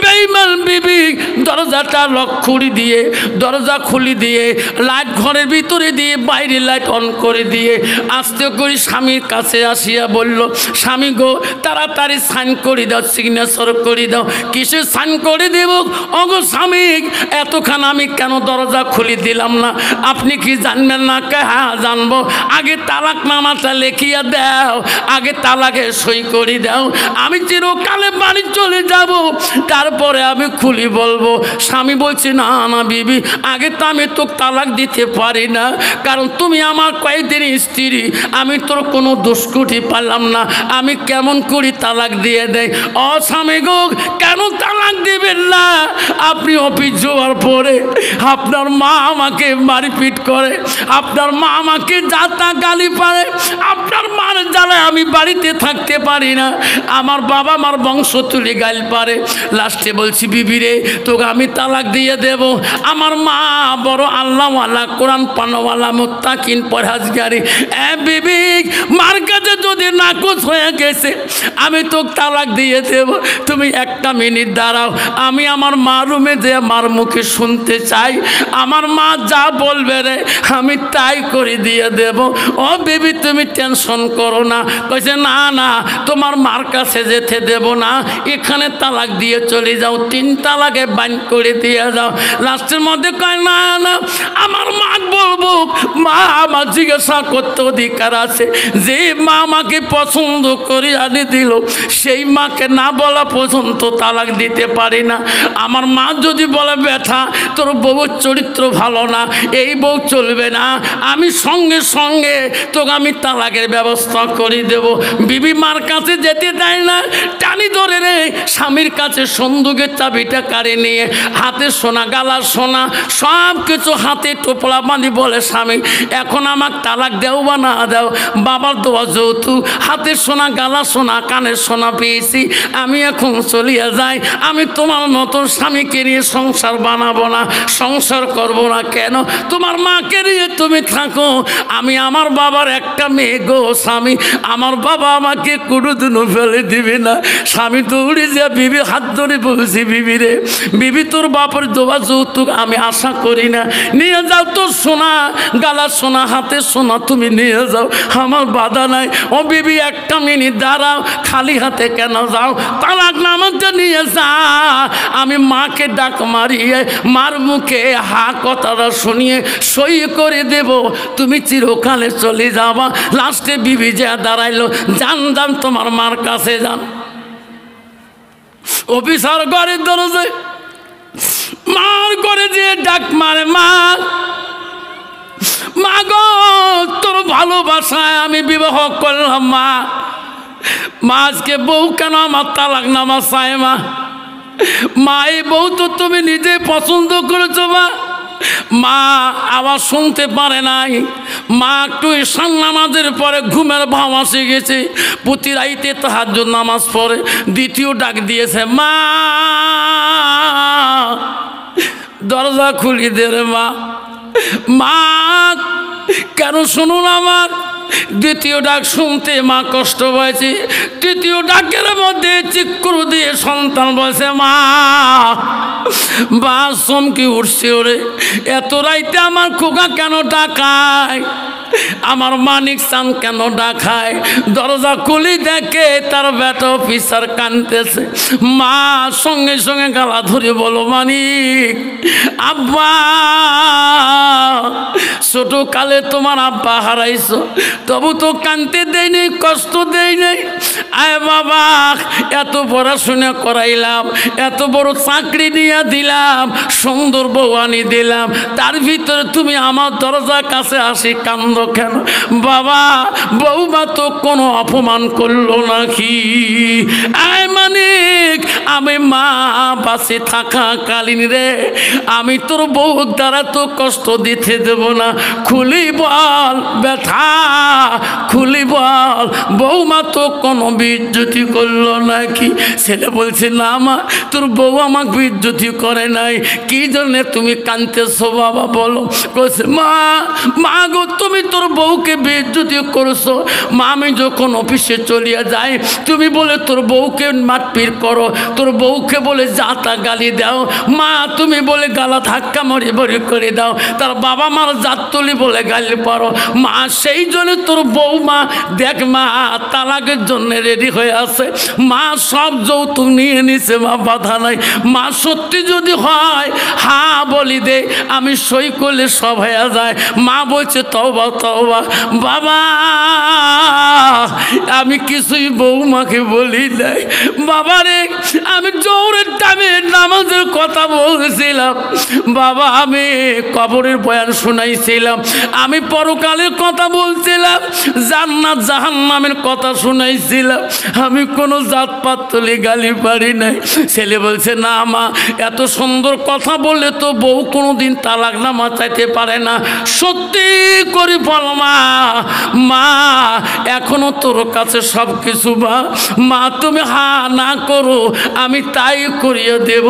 বেঈমান বিবি দরজাটা লক করে দিয়ে দরজা খুলে দিয়ে লাইট ঘরের ভিতরে দিয়ে বাইরে লাইট অন করে দিয়ে আস্তে করে স্বামীর কাছে আসিয়া বলল, স্বামী গো তাড়াতাড়ি সাইন করে দাও, সিগনেচার করে দাও। কিসে সাইন করে দেব? ওগো স্বামী, এতক্ষণ আমি কেন দরজা খুলে দিলাম না? আপনি কি জানবেন না? হ্যাঁ জানবো। আগে তালাক নামাটা লেখিয়া দাও, আগে তালাকে সই করে দাও, আমি চিরকালে বাড়ি চলে যাব, তারপরে আমি খুলি বলবো। স্বামী বলছে, না না বিবি, আগে তো আমি তো তালাক দিতে পারি না, কারণ তুমি আমার কয়েকদিন স্ত্রী, আমি তোর কোনো দুষ্কুটি পারলাম না, আমি কেমন করি তালাক দিয়ে দেয়। ও স্বামী গো, কেন তালাক দিবেন না? আপনি অফিস যাওয়ার পরে আপনার মা আমাকে মারপিট করে, আপনার মা আমাকে যাতা গালি পারে, আপনার মার জ্বালায় আমি বাড়িতে থাকতে পারি না, আমার বাবা আমার বংশ তুলে গাল পারে। লাস্টে বলছি, বিবি রে তোকে আমি তালাক দিয়ে দেব। আমার মা বড় আল্লাহওয়ালা, কোরআন পানওয়ালা, মুত্তাকিন, পরহেজগারি। বিবি, মার কাছে যদি নাকচ হয়ে গেছে আমি তোকে তালাক দিয়ে দেব। তুমি একটা মিনিট দাঁড়াও, আমি আমার মা রুমে যে মার মুখে শুনতে চাই, আমার মা যা বলবে রে আমি তাই করে দিয়ে দেব। ও বিবি তুমি টেনশন করো না। কইছে, না না তোমার মার কাছে যেতে দেব না, এখানে তালাক দিয়ে চলে যাও, 3 তালাকে বাইন করে দিয়ে যাও। লাস্টের মধ্যে কয়, না না আমার মা বলবো, মা আমার জিজ্ঞাসা করতে অধিকার আছে, যে মা আমাকে পছন্দ করে আনি দিল সেই মাকে না বলা পর্যন্ত তালাক দিতে পারি না। আমার মা যদি বলে ব্যথা তোর বউর চরিত্র ভালো না, এই বউ চলবে না, আমি সঙ্গে সঙ্গে তোকে আমি তালাকের ব্যবস্থা করে দেব। বিবি মার কাছে যেতে দেয় না, টানি ধরে রে স্বামীর কাছে সন্দুকের চাবিটা কাড়ে নিয়ে হাতে সোনা, গালা সোনা, সব কিছু হাতে টোপলা বাঁধি বলে, স্বামী এখন আমার তালাক দেও বা না দেও, বাবার দোয়া যৌতুক, হাতের সোনা, গালা সোনা, কানের সোনা পেয়েছি, আমি এখন চলিয়া যাই, আমি তোমার মতন স্বামীকে নিয়ে সংসার বানাবো না, সংসার করবো না। কেন? তোমার মাকে নিয়ে তুমি থাকো, আমি আমার বাবার একটা মেয়ে গো স্বামী, আমার বাবা আমাকে কোনোদিনও ফেলে দিবে না। স্বামী দৌড়ে যা বিবি হাত ধরে বলছি, বিবি রে বিবি তোর বাপের দোয়া যৌতুক আমি আশা করি না, নিয়ে যাও তোর সোনা, গালা সোনা, হাতে সোনা তুমি নিয়ে যাও, আমার বাধা নাই। ও বিবি একটা মিনিট দাঁড়াও, খালি হাতে কেন যাও? তালাক নামাটা নিয়ে যা, আমি মাকে ডাক মারিয়ে মার মুখে হা কথাটা শুনিয়ে সই করে দেব, তুমি চিরকালে চলে যাবা। লাস্টে বিবি যা দাঁড়াইলো, যান যান তোমার মার কাছে যান। অফিসার ঘরের দরজায় মার করে দিয়ে ডাক মারে, মা মা গো তোর ভালোবাসায় আমি বিবাহ করলাম, মা মা আজকে বউ কেন আমার তালাক নামা চায়? মা মা এই বউ তো তুমি নিজে পছন্দ করেছো। মা মা আবার শুনতে পারে নাই, মা একটু ঈশান নামাজের পরে ঘুমের ভাব আসে গেছে, প্রতি রাইতে তাহাজ্জুদ নামাজ পড়ে, দ্বিতীয় ডাক দিয়েছে, মা দরজা খুলি দে রে মা। মা কেন শুনুন আমার? দ্বিতীয় ডাক শুনতে মা কষ্ট পাইছে, তৃতীয় ডাকের মধ্যে চিৎকার দিয়ে সন্তান বলছে, মা বা চমকে উঠছে, ওরে এত রাইতে আমার খোকা কেন ডাকায়, আমার মানিক চান কেন ডাকায়? দরজা খুলি দেখে তার বেটা অফিসার কাঁদতেছে। মা সঙ্গে সঙ্গে গালা ধরে বলো, মানিক আব্বা, ছোট কালে তোমার আব্বা হারাইছো, তবু তো কাঁদতে দেই নেই, কষ্ট দেই নেই। আয় বাবা, এত পড়াশোনা করাইলাম, এত বড় চাকরি নিয়ে দিলাম, সুন্দর বউ আনি দিলাম, তার ভিতরে তুমি আমার দরজার কাছে আসি কান্দ কেন? বাবা বউমা তো কোনো অপমান করলো নাকি? আয় মানিক, আমি মা বাসে থাকাকালীন রে আমি তোর বউ দ্বারা তো কষ্ট দিতে দেব না, খুলি বল ব্যথা, খুলি বল বৌমা তো কোনো বিজ্জতি করলো নাকি? ছেলে বলছে না মা, তোর বউ আমাকে বিজ্জতি করে নাই। কি জন্য তুমি কাঁদতেছো বাবা বলো? বলছে মা গো, তুমি তোর বউকে বিজ্জতি করছো। মা আমি যখন অফিসে চলিয়া যাই তুমি বলে তোর বউকে মারপিট করো, তোর বউকে বলে যাতা গালি দাও। মা তুমি বলে গালা ধাক্কা মরি বড়ি করে দাও, তার বাবা মার জাত তুলি বলে গালি পারো। মা সেই জন্য তোর বউ মা দেখ মা তালাকের জন্য রেডি হয়ে আছে। মা সব যৌতুক নিয়ে নিছে, মা বাধা নাই। মা সত্যি যদি হয় হ্যাঁ বলি দে, আমি সই করলে সব হয়ে যায়। মা বলছে তওবা তওবা। বাবা আমি কিছুই বৌমাকে বলি নাই। বাবা রে, আমি জোহরের টাইমে নামাজের কথা বলছিলাম বাবা, আমি কবরের বয়ান শুনাইছিলাম, আমি পরকালের কথা বলছিলাম, জান্নাত জাহান্নামের কথা শুনাইছিলাম, আমি কোনো জাতপাত তুলি গালি পারি নাই। ছেলে বলছে না মা, এত সুন্দর কথা বললে তো বউ কোনোদিন তালাক নামা চাইতে পারে না। সত্যি করি বল মা এখনো তোর কাছে সব কিছু মা তুমি হা না করো, আমি তাই করিয়ে দেব।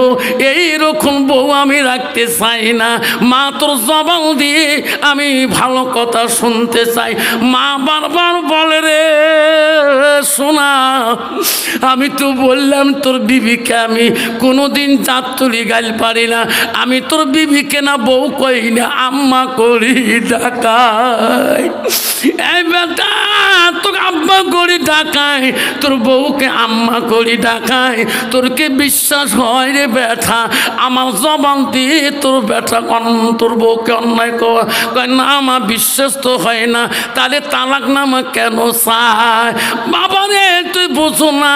এইরকম বউ আমি রাখতে চাই না মা, তোর জবান দিয়ে আমি ভালো কথা শুনতে চাই। মা বারবার বলে রে শোনা, আমি তো বললাম তোর বিবিকে আমি কোনোদিন জাত তুলি গাল পারি না। আমি তোর বিবিকে না বউ কই না, আম্মা করি ডাকাই। এই বেটা তোকে আব্বা করি ডাকাই, তোর বউকে আম্মা করি ডাকাই। তোরকে বিশ্বাস হয় রে বেটা? আমার জবান দিয়ে তোর বেটা তোর বউকে অন্যায় কয় না, আমার বিশ্বাস তো হয় না, তাহলে তালাক নামা কেন চায়? বাবা রে তুই বোঝো না,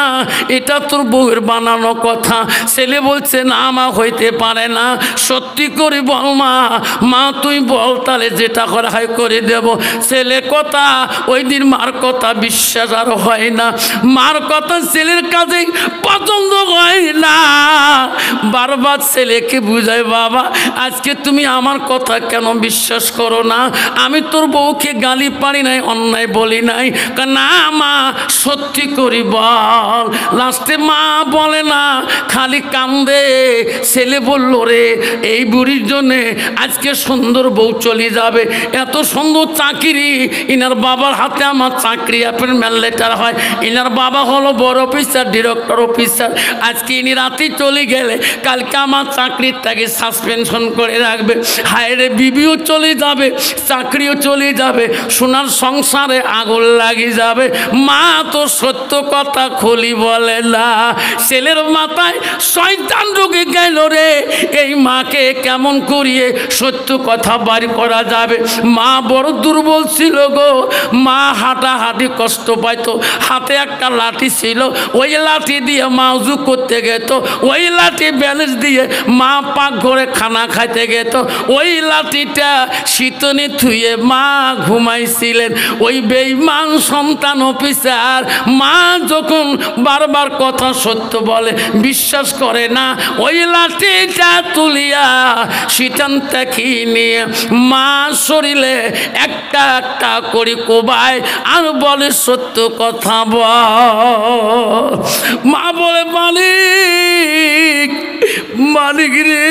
এটা তোর বউয়ের বানানো কথা। ছেলে বলছে না মা হইতে পারে না। সত্যি করে বল মা তুই বল, তাহলে যেটা করা হয় করে দেব। ছেলে কথা ওই দিন মার কথা বিশ্বাস আর হয় না, মার কথা ছেলের কাছে পছন্দ হয় না। বারবার ছেলেকে বুঝায় বাবা আজকে তুমি আমার কথা কেন বিশ্বাস করো না? আমি তোর বউকে গালি পারি নাই, অন্যায় বলি নাই। না মা সত্যি করি বল। লাস্টে মা বলে না, খালি কান্দে। ছেলে বলল রে এই বুড়ির জন্যে আজকে সুন্দর বউ চলে যাবে, এত সুন্দর চাকরি। ইনার বাবার হাতে আমার চাকরি অ্যাপয়েন্টমেন্ট লেটার হয়, ইনার বাবা হলো বড় অফিসার, ডিরেক্টর অফিসার। আজকে ইনি রাতে চলে গেলে কালকে আমার চাকরির তাকে সাসপেনশন করে রাখবে। হায় রে বিবিও চলে যাবে, চাকরিও চলে যাবে, সোনার সংসারে আগুন লাগিয়ে যাবে। মা তো সত্য কথা খুলি বলে না। ছেলের মাথায় শয়তান ঢুকে গেল রে, এই মাকে কেমন করিয়ে সত্য কথা বাড়ি করা যাবে? মা বড় দুর্বল ছিল গো, মা হাঁটাহাঁটি কষ্ট পাইতো। হাতে একটা লাঠি ছিল, ওই লাঠি দিয়ে মা উজু করতে গেত, ওই লাঠি ব্যালেন্স দিয়ে মা পাক ঘরে খানা খাইতে গেত, ওই লাঠিটা শীতনে থুয়ে মা ঘুমাইছিলেন। ওই বেঈমান সন্তান অফিসার মা যখন বারবার কথা সত্য বলে বিশ্বাস করে না, ওই লাঠিটা তুলিয়া শীতন থেকে নিয়ে মা শরীরে একটা একটা করে কোবায় আর বলে সত্য কথা বল। মা বলে মালিক রে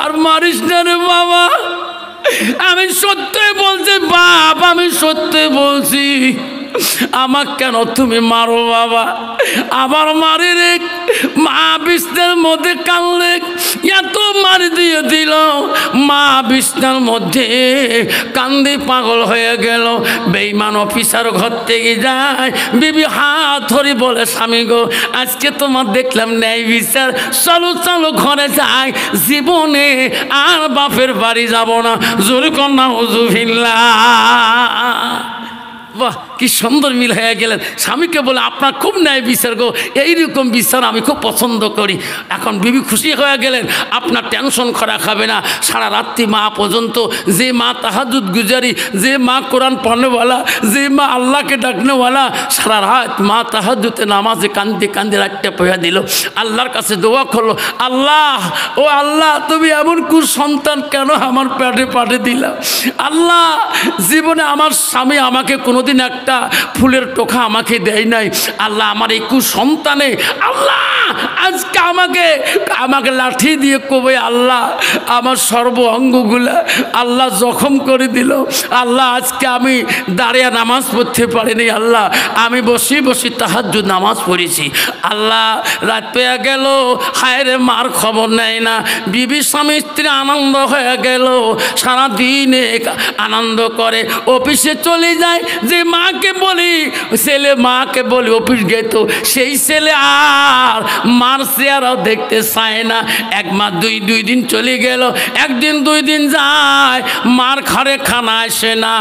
আর মারিস না রে বাবা, আমি সত্যি বলছি বাপ, আমি সত্যি বলছি, আমার কেন তুমি মারো বাবা? আবার মারি রে। মা বিছনার মধ্যে কানলে, এত মারি দিয়ে দিল মা বিছনার মধ্যে কান্দি পাগল হয়ে গেল। বেঈমান অফিসার ঘর থেকে যায়, বিবি হাত ধরে বলে স্বামী গো আজকে তোমার দেখলাম ন্যায় বিচার, চলো চলো ঘরে যাই, জীবনে আর বাপের বাড়ি যাব না। জোরে কন্যা হুজুবিল্লাহ। বাহ কি কি সুন্দর মিল হয়ে গেলেন। স্বামীকে বলে আপনার খুব ন্যায় বিচার গো, এইরকম বিচার আমি খুব পছন্দ করি। এখন বিবি খুশি হয়ে গেলেন, আপনার টেনশন করা খাবে না। সারা রাত্রি মা পর্যন্ত, যে মা তাহাজ্জুদ গুজারি, যে মা কোরআন পড়নেওয়ালা, যে মা আল্লাহকে ডাকনেওয়ালা, সারা রাত মা তাহাজ্জুদে নামাজে কান্দে কান্দে রাতটা পয়া দিল। আল্লাহর কাছে দোয়া করলো, আল্লাহ ও আল্লাহ, তুমি এমন কুসন্তান কেন আমার পেটে পাঠিয়ে দিলা? আল্লাহ, জীবনে আমার স্বামী আমাকে কোনোদিন একটা ফুলের টোকা আমাকে দেয় নাই। আল্লাহ, আমার এই কুসন্তানে আল্লাহ আজকে আমাকে লাঠি দিয়ে কবে আল্লাহ আমার সর্ব অঙ্গগুলা আল্লাহ জখম করে দিল। আল্লাহ, আজকে আমি দাঁড়িয়ে নামাজ পড়তে পারিনি। আল্লাহ, আমি বসে বসে তাহাজ্জুদ নামাজ পড়েছি। আল্লাহ, রাত পেয়ে গেল, হায়রে মার খবর নেয় না। বিবি স্বামী স্ত্রী আনন্দ হয়ে গেল, সারাদিনে আনন্দ করে, অফিসে চলে যায়। যে মাকে বলি অফিস গেত, সেই ছেলে আর মার চেহারাও দেখতে চায় না। এক মাস দুই দিন চলে গেল, একদিন 2 দিন যায়, মার ঘরে খানা আসে না।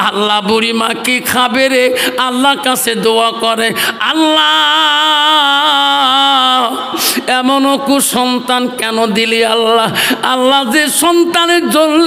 আল্লাহ, বুড়ি মা কি খাবে রে? আল্লাহর কাছে দোয়া করে, আল্লাহ এমনও কুসন্তান কেন দিলি? আল্লাহ যে সন্তানের জন্য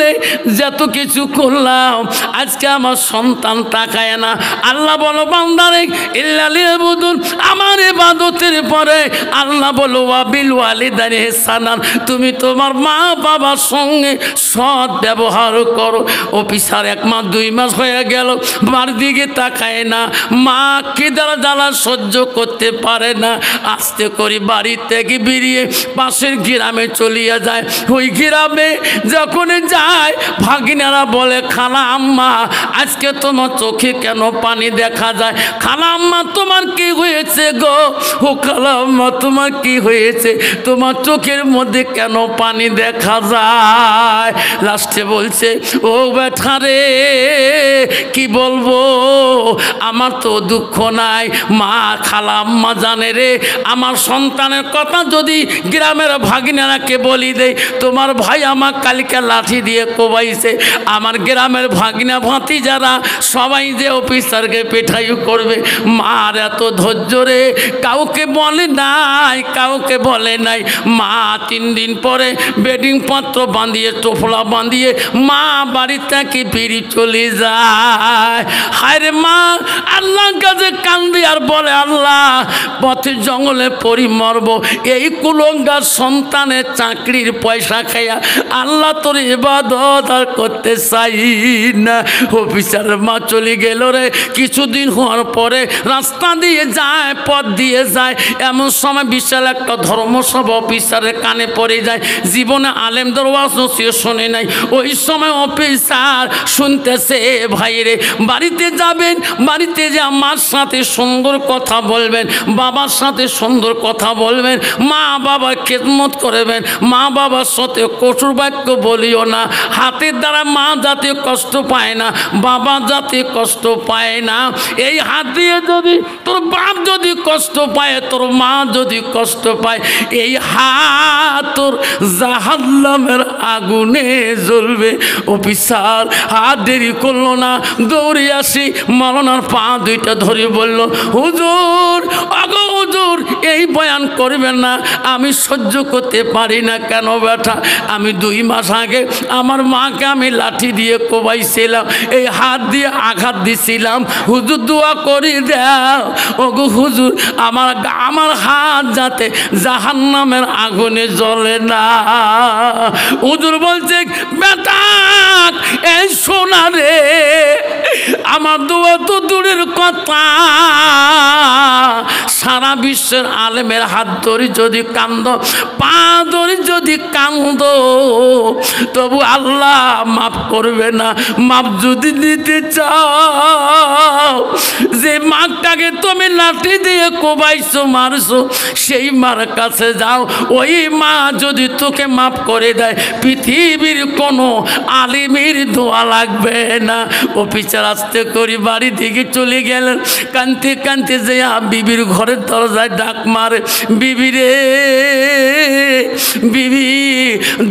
যত কিছু করলাম, আজকে আমার সন্তান তাকায় না। আল্লাহ বলো, বান্দারে ইল্লালিয়াবুদুন, আমার ইবাদতের পরে আল্লাহ বলো ওয়াবিল ওয়ালিদাইনি ইহসানান, তুমি তোমার মা বাবার সঙ্গে সৎ ব্যবহার করো। অফিসার 1 মাস 2 মাস হয়ে গেল, মার দিকে তাকায় না। মা কি দ্বারা জ্বালা সহ্য করতে পারে না, আস্তে করে বাড়ি থেকে বেরিয়ে পাশের গ্রামে চলিয়া যায়। ওই গ্রামে যখন যায়, ভাগিনারা বলে, খালা আম্মা আজকে তোমার চোখে কেন পানি দেখা যায়? খালা আম্মা তোমার কি হয়েছে গো? ও খালা আম্মা তোমার কি হয়েছে? তোমার চোখের মধ্যে কেন পানি দেখা যায়? লাস্টে বলছে, ও বেটা রে, কি বলবো, আমার তো দুঃখ নাই। মা খালা আম্মা জানে রে, আমার সন্তানের কথা যদি গ্রামের ভাগিনারাকে বলি দেয়, তোমার ভাই আমার কালকে লাঠি দিয়ে কোবাইছে, আমার গ্রামের ভাগিনা ভাতি যারা সবাই যে অফিসারকে পেঠাই করবে। মার এত ধৈর্য রে, কাউকে বলে নাই। মা 3 দিন পরে বেডিং পত্র বাঁধিয়ে, টোফলা বাঁধিয়ে মা বাড়ি থেকে ফিরে চলে যায়। হায়রে মা আল্লাহর কাছে কান্দি আর বলে, আল্লাহ পথে জঙ্গলে পরি মরব, এই কুলঙ্গার সন্তানের চাকরির পয়সা খাইয়া আল্লাহ তোর ইবাদত আর করতে চাই না। অফিসারের মা চলে গেল রে। কিছুদিন হওয়ার পরে রাস্তা দিয়ে যায়, পথ দিয়ে যায়, এমন সময় বিশাল একটা ধর্মসভা অফিসারের কানে পড়ে যায়। জীবনে আলেমদের ওয়াজ নসিহত শোনে নাই। ওই সময় অফিসার শুনতেছে, ভাই রে বাড়িতে যাবেন, বাড়িতে যে আমার সাথে সুন্দর কথা বলবেন, বাবার সাথে সুন্দর কথা বলবেন, মা বাবার খেদমত করবেন, মা বাবার সাথে কঠোর বাক্য বলিও না। হাতের দ্বারা মা যাতে কষ্ট পায় না, বাবা যাতে কষ্ট পায় না। এই হাত দিয়ে যদি তোর বাপ যদি কষ্ট পায়, তোর মা যদি কষ্ট পায়, এই হাত তোর জাহান্নামের আগুনে জ্বলবে। অফিসার হাত দেরি করলো না, দৌড়ে আসি মাওলানার পা 2টা ধরে বলল, হুজুর আগো হুজুর, এই বয়ান করবেন না, আমি সহ্য করতে পারি না। কেন বেটা? আমি 2 মাস আগে আমার মাকে আমি লাঠি দিয়ে কোবাইছিলাম, এই হাত দিয়ে আঘাত দিছিলাম, হুজুর দোয়া করি দাও। ওগো হুজুর, আমার হাত যাতে জাহান্নামের আগুনে জ্বলে না। হুজুর বলছে, বেটা এই সোনা রে, আমার দোয়া তো দূরের কথা, সারা বিশ্বের আলেমের হাত ধরে যদি কান্দ, পা ধরে যদি কান্দ, তবু আল্লাহ মাফ করবে না। মাফ যদি দিতে চাও, যে মাটাকে তুমি লাঠি দিয়ে কোবাইছো, মারছো, সেই মার কাছে যাও। ওই মা যদি তোকে মাফ করে দেয়, পৃথিবীর কোনো আলিমের দোয়া লাগবে না। অফিসার আস্তে করে বাড়ি থেকে চলে গেলেন। কানতে কানতে যে বিবির ঘরের দরজায় ডাক মারে, বিবি রে বিবি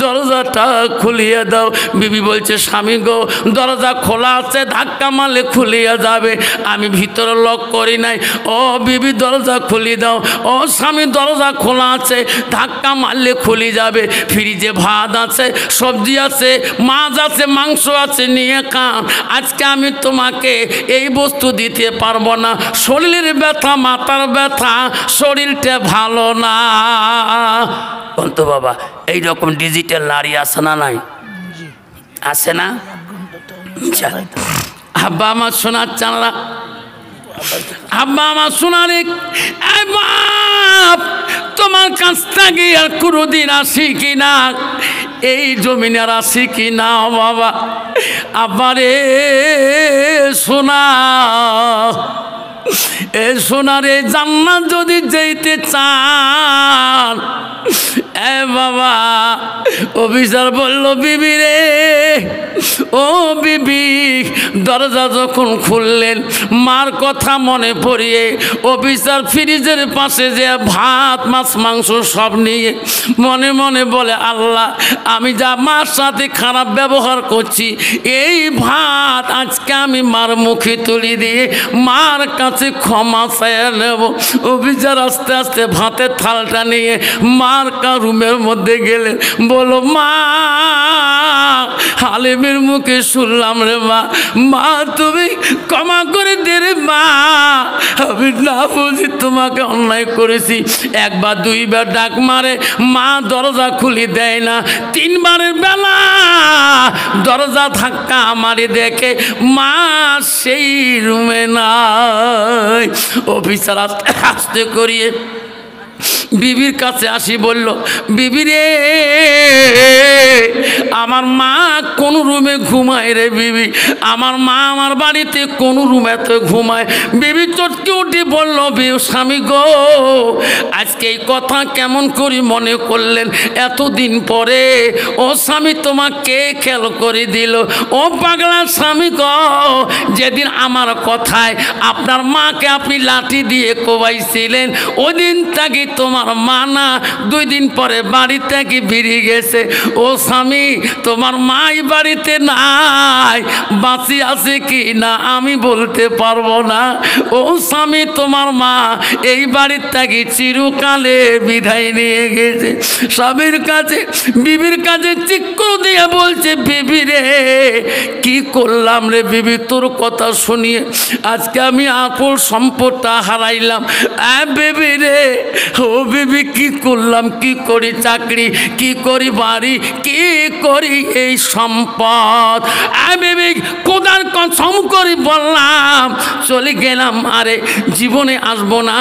দরজাটা খুলিয়ে দাও। বিবি বলছে স্বামী গো দরজা খোলা আছে, ধাক্কা মারলে খুলিয়ে যাবে, আমি ভিতরে লক করি নাই। ও বিবি দরজা খুলি দাও। ও স্বামী দরজা খোলা আছে, ধাক্কা মারলে খুলি যাবে, ফ্রিজে ভাত আছে, সবজি আছে, মাছ আছে, মাংস আছে, নিয়ে খান। আজকে আমি তোমাকে এই বস্তু দিতে পারবো না, শরীরের ব্যথা, মাথার ব্যথা, শরীরটা ভালো না। তো বাবা এইরকম ডিজিটাল নারী আছে না? নাই আছে না? আব্বা আমার শোনার চানরা, আব্বা আমার শোনারে বাপ, তোমার কাছ থেকে আর কোনোদিন আসি কিনা, এই জমিনে আর আসি কিনা বাবা? আব্বারে শোনা, এ সোনারে জান্নাত যদি যেতে চান, এ বাবা অফিসার বলল বিবি রে, ও বিবি দরজা যখন খুললেন মার কথা মনে পড়িয়ে অফিসার ফ্রিজের পাশে যে ভাত মাছ মাংস সব নিয়ে মনে মনে বলে আল্লাহ আমি যা মার সাথে খারাপ ব্যবহার করছি, এই ভাত আজকে আমি মার মুখে তুলি দিয়ে মার কাছে ক্ষমা চেয়ে নেব। অফিসার আস্তে আস্তে ভাতের থালটা নিয়ে মার রুমের মধ্যে গেলেন, বলো মা, হালিমের মুখে শুনলাম রে মা, মা তুমি ক্ষমা করে দে রে মা, আমি না বুঝি তোমাকে অন্যায় করেছি। একবার দুইবার ডাক মারে, মা দরজা খুলি দেয় না। তিনবারের বেলা দরজা ধাক্কা মারি দেখে মা সেই রুমে নাই। অফিসার আস্তে আস্তে করিয়ে বিবির কাছে আসি বলল, বিবি রে আমার মা কোন রুমে ঘুমায় রে বিবি, আমার মা আমার বাড়িতে কোন রুমেতে ঘুমায়। বিবি চটকে উঠে বলল, স্বামী গো আজকে এই কথা কেমন করি মনে করলেন এতদিন পরে? ও স্বামী তোমাকে খেয়াল করে দিল। ও পাগলা স্বামী গো, যেদিন আমার কথায় আপনার মাকে আপনি লাঠি দিয়ে কোবাইছিলেন ওদিন থেকে তোমার মা না 2 দিন পরে বাড়ি থেকে বেরিয়ে গেছে। ও স্বামী তোমার মাই বাড়িতে নাই, বাঁচি আছে কি না আমি বলতে পারবো না। ও স্বামী তোমার মা এই বাড়ির থেকে চিরকালে বিদায় নিয়ে গেছে। স্বামীর কাছে বিবির কাছে চিক্কু দিয়ে বলছে, বিবি রে কি করলাম রে বিবি, তোর কথা শুনিয়ে আজকে আমি আপন সম্পদটা হারাইলাম। বিবি রে, ও বিবি কি করলাম, কি করি চাকরি, কি করি বাড়ি, কি করি এই সম্পদ। বিবি কোদার কসম করে বললাম চলে গেলাম, আরে জীবনে আসবো না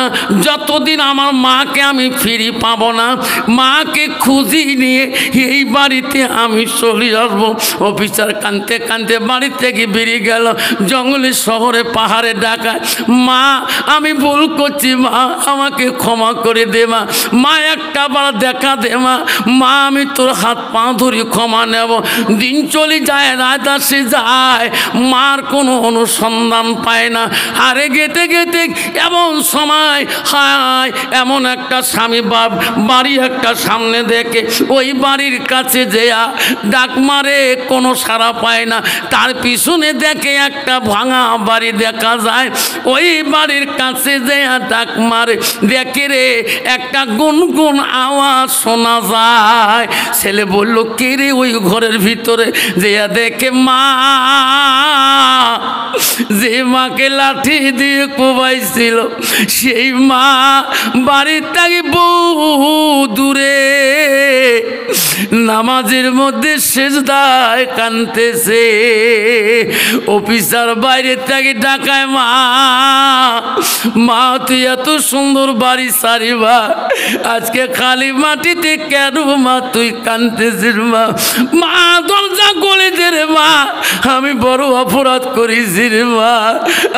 যতদিন আমার মাকে আমি ফিরে পাবো না। মাকে খুঁজি নিয়ে এই বাড়িতে আমি চলে আসবো। অফিসার কাঁদতে কাঁদতে বাড়ি থেকে বেরিয়ে গেল জঙ্গলের শহরে পাহাড়ে ডাকায়। মা আমি ভুল করছি মা, আমাকে ক্ষমা করে দে মা, মা একটা বার দেখা দে মা, মা আমি তোর হাত পা ধরে ক্ষমা নেব। দিন চলে যায়, রাত আসে যায়, মার কোনো অনুসন্ধান পায় না। আরে গেতে গেতে এমন সময় হায় এমন একটা স্বামী বাড়ি একটা সামনে দেখে, ওই বাড়ির কাছে যেয়া ডাক মারে, কোনো সাড়া পায় না। তার পিছনে দেখে একটা ভাঙা বাড়ি দেখা যায়, ওই বাড়ির কাছে যেয়া ডাক মারে, দেখে রে একটা গুনগুন আওয়াজ শোনা যায়। ছেলে বলল কে রে? ওই ঘরের ভিতরে যেয়া দেখে মা, যে মাকে লাঠি দিয়ে কোবাইছিল সেই মা বাড়ির থেকে বহু দূরে নামাজের মধ্যে সেজদায় কাঁদতেছে। অফিসার বাইরে থেকে ডাকায়, মা মা তুই এত সুন্দর বাড়ি সারিবা, আজকে খালি মাটিতে কেন মা তুই কাঁদতেছিস? মা মা দরজা গলে দে রে মা, আমি বড় অপরাধ করেছি রে মা,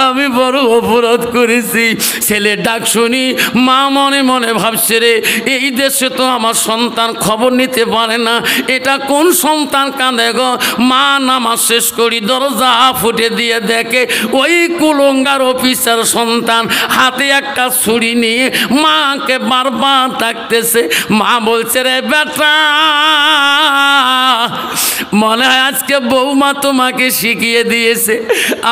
আমি বড় অপরাধ করেছি। ছেলে ডাক শুনি মা মনে মনে ভাবছে রে এই দেশে তো আমার সন্তান খবর নিতে পারে পারে না এটা কোন সন্তান কাঁদে গো। মা নামাজ শেষ করি দরজা ফুটে দিয়ে দেখে ওই কুলঙ্গার অফিসার সন্তান হাতে একটা ছুরি নিয়ে মাকে বারবার ডাকতেছে। মা বলছে রে বেটা, মনে হয় আজকে বৌমা তোমাকে শিখিয়ে দিয়েছে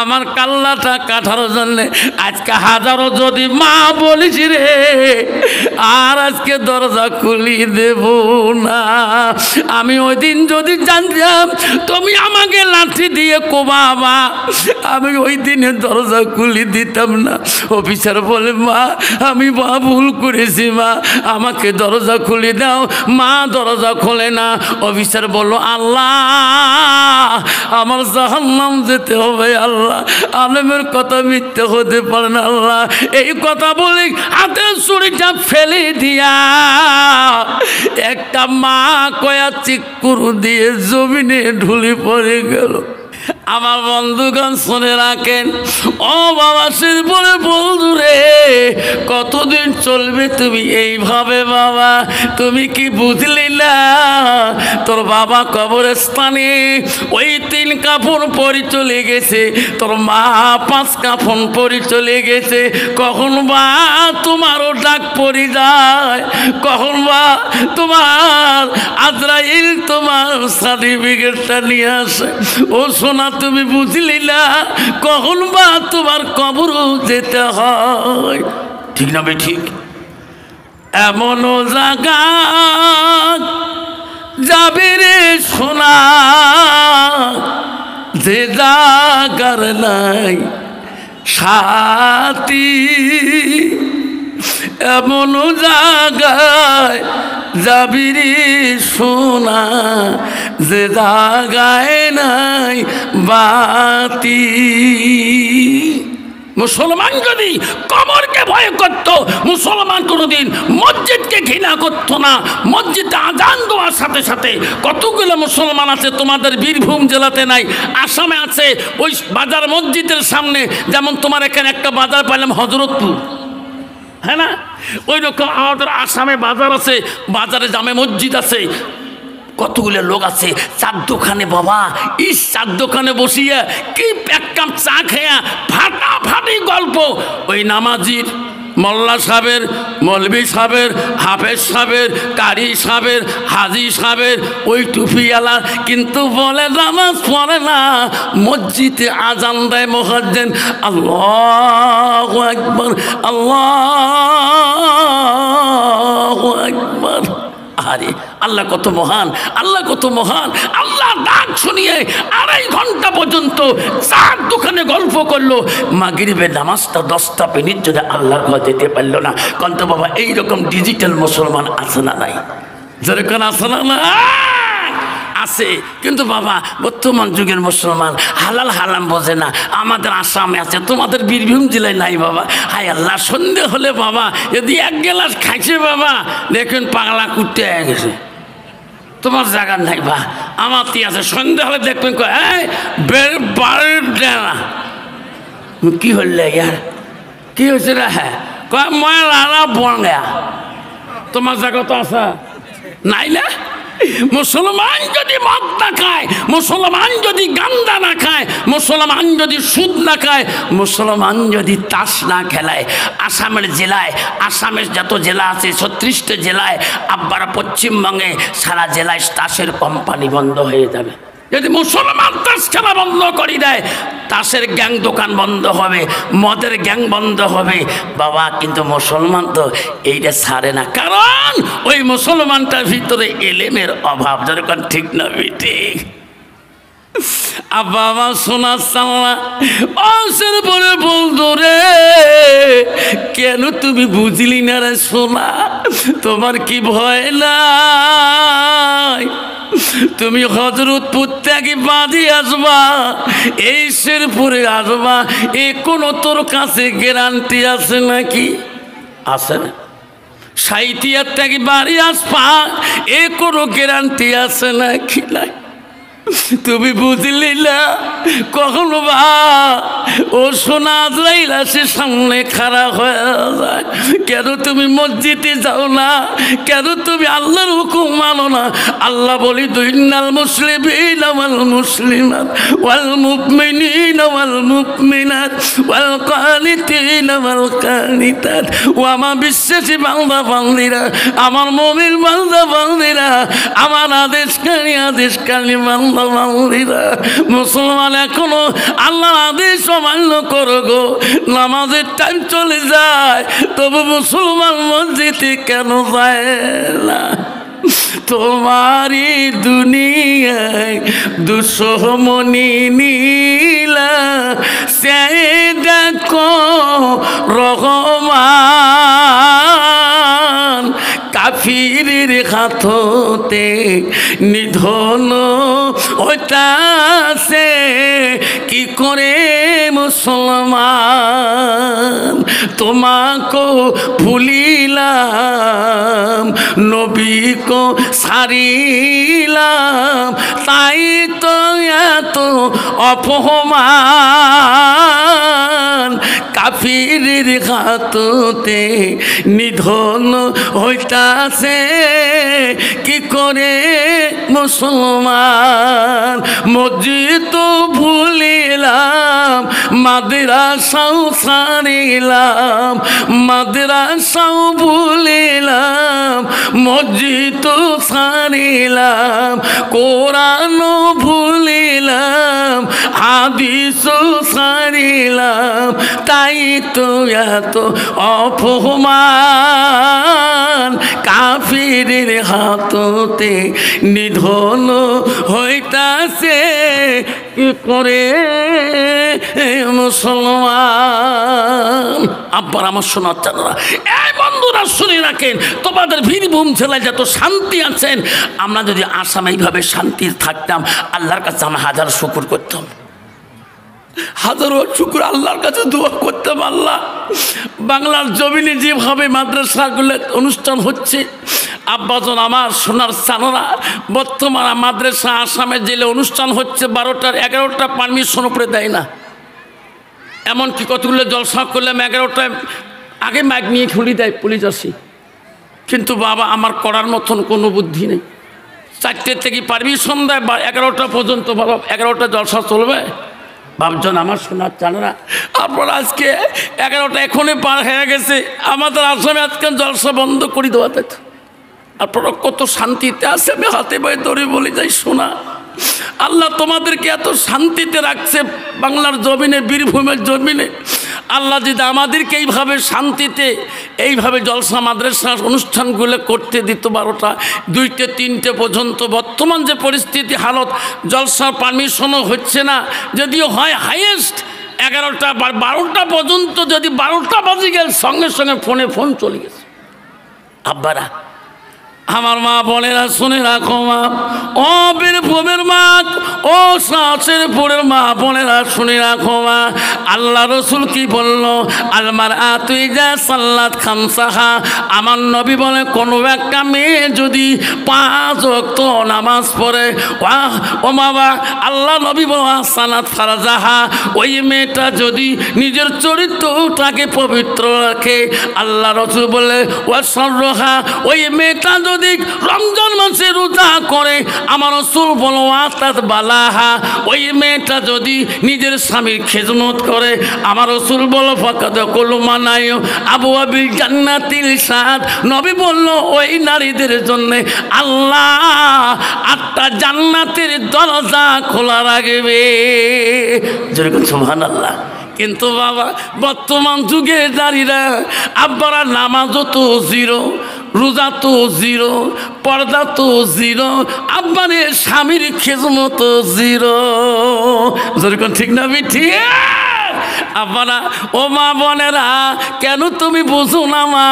আমার কাল্লাটা কাটার জন্যে। আজকে হাজারো যদি মা বলিস রে আর আজকে দরজা খুলি দেব না। আমি ওই দিন যদি জানতাম তুমি আমাকে লাঠি দিয়ে কোবাবা আমি ওই দিনে দরজা খুলি দিতাম না। অফিসার বলে মা আমি মা ভুল করেছি মা, আমাকে দরজা খুলে দাও। মা দরজা খোলে না। অফিসার বলল আল্লাহ আমার জাহান্নাম যেতে হবে আল্লাহ, আলেমের কথা মিথ্যে হতে পারে না আল্লাহ। এই কথা বলে হাতের ছুরিটা ফেলে দিয়া একটা মা কয়া চিকুরু দিয়ে জমিনে ঢুলে পড়ে গেল। আমার বন্ধুগণ শুনে রাখেন, ও বাবা শিরপুরে বন্ধু রে, কতদিন চলবে তুমি এইভাবে বাবা? তুমি কি বুঝলি না তোর বাবা কবরস্থানে ওই 3 কাফন পরে চলে গেছে, তোর মা 5 কাফন পরে চলে গেছে। কখন বা তোমারও ডাক পড়ে যায়, কখন বা তোমার আজরাইল তোমার সার্টিফিকেটটা নিয়ে আসে। ও সোনা তুমি বুঝলি না কখন বা তোমার কবরও যেতে হয়, ঠিক না বে ঠিক? এমনও জায়গা যাবে রে সোনা যে জাগার নাই সাথী, এমনও জায়গায় যাবি রে সোনা যে জাগায় নাই বাতি। মুসলমান যদি কবরকে ভয় করত, মুসলমান কোনোদিন মসজিদকে ঘৃণা করতো না। মসজিদে আজান দেওয়ার সাথে সাথে কতগুলো মুসলমান আছে তোমাদের বীরভূম জেলাতে নাই, আসামে আছে। ওই বাজার মসজিদের সামনে যেমন তোমার এখানে একটা বাজার পাইলাম হজরতপুর, হ্যাঁ না, ওই রকম আমাদের আসামে বাজার আছে, বাজারে জামে মসজিদ আছে। কতগুলো লোক আছে চার দোকানে বাবা, ইস চার দোকানে বসিয়া কি এক কাপ চা খেয়া ফাটাফাটি গল্প। ওই নামাজির, মোল্লা সাহেবের, মৌলভী সাহেবের, হাফেজ সাহেবের, কারি সাহেবের, হাজি সাহেবের, ওই টুপিওয়ালা কিন্তু বলে নামাজ পড়ে না। মসজিদে আজান দেয় মুয়াজ্জিন, আল্লাহু আকবার আল্লাহু আকবার। আরে আল্লাহ কত মহান, আল্লাহ কত মহান। আল্লাহ ডাক শুনিয়ে 2.5 ঘন্টা পর্যন্ত চার দোকানে গল্প করলো। মাগরিবের নামাজটা 10টা মিনিট যদি আল্লাহর ঘর যেতে পারলো না। কিন্তু বাবা এইরকম ডিজিটাল মুসলমান আছে না নাই? যেরকম আছে না না আছে, কিন্তু বাবা বর্তমান যুগের মুসলমান হালাল হারাম বোঝে না। আমাদের আসামে আছে, তোমাদের বীরভূম জেলায় নাই বাবা। হায় আল্লাহ, সন্ধে হলে বাবা যদি 1 গ্লাস খাইছে বাবা দেখুন পাগলা কুটতে হয়ে গেছে, তোমার জায়গা নাই বা আমার তি আছে। সন্ধে হলে দেখবেন কি হল ইয়ার, কি হয়েছে রে? হ্যাঁ কয় মই রানা বন গা, তোমার জায়গা তো আসা নাই না? মুসলমান যদি মদ না খায়, মুসলমান যদি গান্দা না খায়, মুসলমান যদি সুদ না খায়, মুসলমান যদি তাস না খেলায়, আসামের জেলায়, আসামের যত জেলা আছে 36টা জেলায়, আব্বারা পশ্চিমবঙ্গে সারা জেলায় তাসের কোম্পানি বন্ধ হয়ে যাবে। যদি মুসলমান তাস খেলা বন্ধ করে দেয়, তাসের গ্যাং দোকান বন্ধ হবে, মদের গ্যাং বন্ধ হবে বাবা। কিন্তু মুসলমান তো এইটা ছাড়ে না, কারণ ওই মুসলমানটার ভিতরে এলেমের অভাব। যেরকম ঠিক না ঠিক? আব্বা আমার সোনা সাল্লা অংশের পরে বলতো রে, কেন তুমি বুঝলি না রে সোনা? তোমার কি ভয় নাই? তুমি হযরতপুর থেকে বাঁধি আসবা, এই শেরপুরে আসবা, এ কোনো তোর কাছে গ্যারান্টি আছে নাকি? আছে না? সাইতিয়ার থেকে বাড়ি আসবা, এ কোনো গ্যারান্টি আছে নাকি? নাই। তুমি বুঝলি না কখনো বা ও সোনা আজরাইল আসে সামনে খারাপ হয়ে যায়। কেন তুমি মসজিদে যাও না? কেন তুমি আল্লাহর হুকুম মানো না? আল্লাহ বলি ইন্নাল মুসলিমিনা ওয়াল মুসলিমাত ওয়াল মুমিনিনা ওয়াল মুমিনাত ওয়াল কানিতিনা ওয়াল কানিতাত ও আমার বিশ্বাসী বান্দা বান্দীরা, আমার মুমিন বান্দা বান্দীরা, আমার আদেশকারী বান্দা বান্দীরা, মুসলমান এখনো আল্লাহর আদেশ অমান্য করো গো। নামাজের টাইম চলে যায় তবু মুসলমান মসজিদে কেন যায় না? তোমারি দুনিয়ায় দুশমনি নীলা সে দেখো রহমান, কাফিরের হাততে নিধন হইতাছে কি করে মুসলমান? তোমাকে ভুলিলাম নবীকে সারিলাম, তাই তো এত অপমান, কাফিরের হাততে নিধন হইতাছে কি করে মুসলমান? মসজিদ ভুলিলাম মাদ্রাসাও ছাড়িলাম, মাদ্রাসাও ভুলিলাম মসজিদ ছাড়িলাম, কোরআনও ভুলিলাম হাদিসও ছাড়িলাম, তাই তো এত অপমান, কাফিরের হাততে নিধন হইতাছে কি করে মুসলমান? আব্বার আমার শোনার চারা এই বন্ধুরা শুনে রাখেন, তোমাদের বীরভূম জেলায় যত শান্তি আছেন, আমরা যদি আসামে এইভাবে শান্তি থাকতাম আল্লাহর কাছে আমরা হাজার শুকর করতাম, হাজারো শুকর আল্লাহর কাছে দোয়া করতাম। আল্লাহ বাংলার জমিনে যেভাবে মাদ্রাসাগুলো অনুষ্ঠান হচ্ছে, আব্বাজন আমার সোনার চানরা, বর্তমান মাদ্রাসা আসামে জেলে অনুষ্ঠান হচ্ছে 12টার 11টা পারমিশন উপরে দেয় না। এমনকি কতগুলো জলসা করলাম 11টায় আগে মাইক নিয়ে খুলি দেয় পুলিশ আসি, কিন্তু বাবা আমার করার মতন কোনো বুদ্ধি নেই। 4টে থেকে পারমিশন দেয় 11টা পর্যন্ত, বাবা 11টা জলসা চলবে। ভাবজন আমার সোনার চানরা, আপনার আজকে 11টা এখনই পার হয়ে গেছে, আমাদের আসামে আজকে জলসা বন্ধ করে দেওয়া যেত। আপনারা কত শান্তিতে আছে, আমি হাতে পায়ে ধরে বলে যাই সোনা, আল্লাহ তোমাদেরকে এত শান্তিতে রাখছে বাংলার জমিনে, বীরভূমের জমিনে। আল্লাহ যদি আমাদেরকে এইভাবে শান্তিতে এইভাবে জলসা মাদ্রাসা অনুষ্ঠানগুলো করতে দিত 12টা 2টে 3টে পর্যন্ত, বর্তমান যে পরিস্থিতি হালত, জলসার পারমিশনও হচ্ছে না, যদিও হয় হাইয়েস্ট 11টা 12টা পর্যন্ত, যদি 12টা বাজে গেল সঙ্গে সঙ্গে ফোন চলে গেছে। আব্বারা আমার মা বোনেরা শুনে রাখো, মা ও বীরভূমের মা, ও শাসের পুরের মা বোনেরা শুনে রাখো, মা আল্লাহ রসুল কি বলল? আলমার তুই যা সাল্লাত খামসাহা, আমার নবী বলে কোনো একটা মেয়ে যদি 5 ওয়াক্ত নামাজ পড়ে, ও বাবা আল্লাহ নবী বলে সালাত ফারাজাহা, ওই মেয়েটা যদি নিজের চরিত্রটাকে পবিত্র রাখে, আল্লাহ রসুল বলে ও সরহা, ওই মেয়েটা যদি রমজান মাসে রোজা করে, আমার রাসূল বলো আতাত বালাহা, ওই মেয়েটা যদি নিজের স্বামীর খেদমত করে, আমার রাসূল বলো ফাকাদ কুলমানায় আবওয়াবিল জান্নাতিল সাদ, নবী বলল ওই নারীদের জন্য আল্লাহ 8টা জান্নাতের দরজা খোলা রাখবে। যেরকম সুবহানাল্লাহ। কিন্তু বাবা বর্তমান যুগে নারীরা, আব্বারা নামাজও তো জিরো, রোজা তো জিরো, পর্দা তো জিরো, আব্বারে স্বামীর খেজমত জিরো। যেরকম ঠিক না ঠিক? আপনারা ও মা বোনেরা, কেন তুমি বুঝো না মা?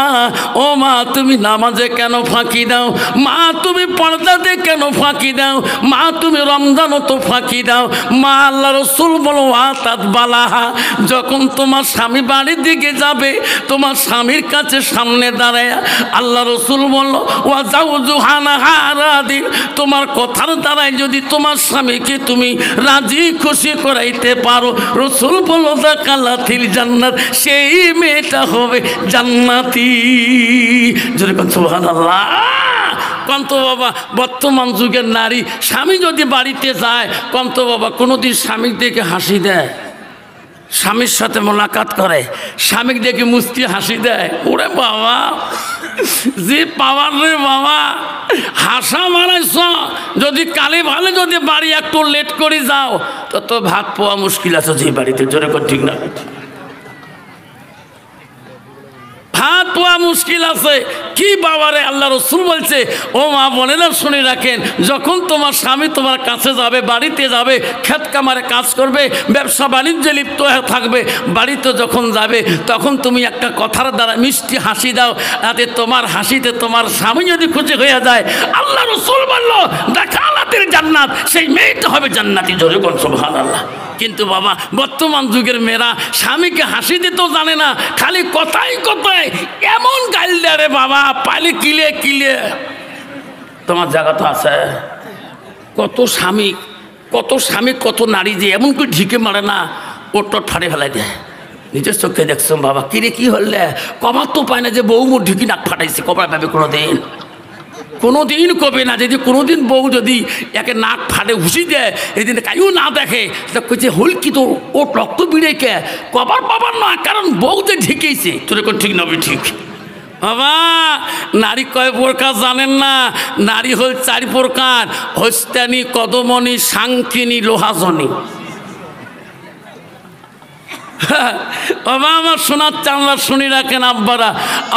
ও মা তুমি নামাজে কেন ফাঁকি দাও? মা তুমি পর্দাতে কেন ফাঁকি দাও? মা তুমি রমজানও তো ফাঁকি দাও। মা আল্লাহ রসুল বলো আতাত বালাহা, যখন তোমার স্বামী বাড়ির দিকে যাবে, তোমার স্বামীর কাছে সামনে দাঁড়ায় আল্লাহ রসুল বললো ওয়া যাও জুহানা হারাদিন, তোমার কথার দ্বারাই যদি তোমার স্বামীকে তুমি রাজি খুশি করাইতে পারো, রসুল বললো দাখালাতিল জান্নাত, সেই মেয়েটা হবে জান্নাতি। যেরকম সুবহানাল্লাহ। কন্ত বাবা বর্তমান যুগের নারী স্বামী যদি বাড়িতে যায়, কন্ত বাবা কোনোদিন স্বামীর দেখে হাসি দেয়? স্বামীর সাথে মোলাকাত করে, স্বামীকে দেখে মুস্তি হাসি দেয়? ওরে বাবা, যে পাওয়ার রে বাবা, হাসা মারাইছ। যদি কালে ভালো যদি বাড়ি একটু লেট করে যাও তো ভাত পাওয়া মুশকিল আছে যে বাড়িতে। জোরে কর ঠিক না? ভাত পাওয়া মুশকিল আছে কি বাবারে? আল্লাহ রসুল বলছে ও মা বোনেরা শুনে রাখেন, যখন তোমার স্বামী তোমার কাছে যাবে, বাড়িতে যাবে, ক্ষেত কামারে কাজ করবে, ব্যবসা বাণিজ্যে লিপ্ত হয়ে থাকবে, বাড়িতে যখন যাবে তখন তুমি একটা কথার দ্বারা মিষ্টি হাসি দাও, তাতে তোমার হাসিতে তোমার স্বামী যদি খুশি হয়ে যায়, আল্লাহ রসুল বলল দাখালাতিল জান্নাত, সেই মেয়েটা হবে জান্নাতি। জোরে বল সুবহানাল্লাহ। কিন্তু বাবা বর্তমান যুগের মেয়েরা স্বামীকে হাসি দিতেও জানে না, খালি কথাই কথায় এমন গাল দেয় রে বাবা, পালে কিলে কিলে। তোমার জায়গা তো আছে। কত স্বামী কত নারী যে এমন করে ঢিকে মারে না, ওর ফাড়ে ফেলাই দেয়। নিজের চোখে দেখছো বাবা, কিরে কি হলে কবার তো পায় না যে বউ মোর ঢিকি নাক ফাটাইছে, কবার পাবে কোনোদিন কবে না। যদি কোনোদিন বউ যদি একে নাক ফাটে হুসি দেয়, এদিন কাইও না দেখে, কইছে হল কি তো ও রক্ত বিড়ে কে, কবার পাবার না, কারণ বউ যে ঢেকেছে। তোর ঠিক নবি ঠিক বাবা। নারী কয় প্রকার জানেন না? নারী হল 4 প্রকার: হস্তানি, কদমনি, সাংকিনী, লোহাজনী। বাবা আমার শোনার চামড়া শুনে রাখেন আব্বারা,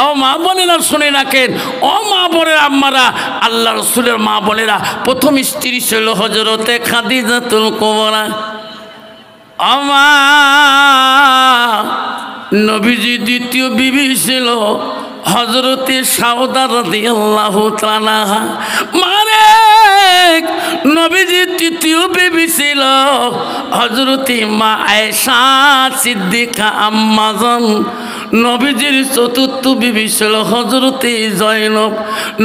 ও মা বোনেরা শুনে রাখেন, ও মা বোনের আম্মারা, আল্লাহ রসুলের মা বোনেরা, প্রথম স্ত্রী ছিল হযরতে খাদিজাতুল কুবরা। আমা নবীজি দ্বিতীয় বিবি ছিল হযরতে সাউদা রাদিয়াল্লাহু তাআলা। মানে নবীজি তৃতীয় বিবি ছিল হযরতে মা আয়েশা সিদ্দিকা আম্মাজান। নবীজির চতুর্থ বিবি ছিল হযরতে জয়নব।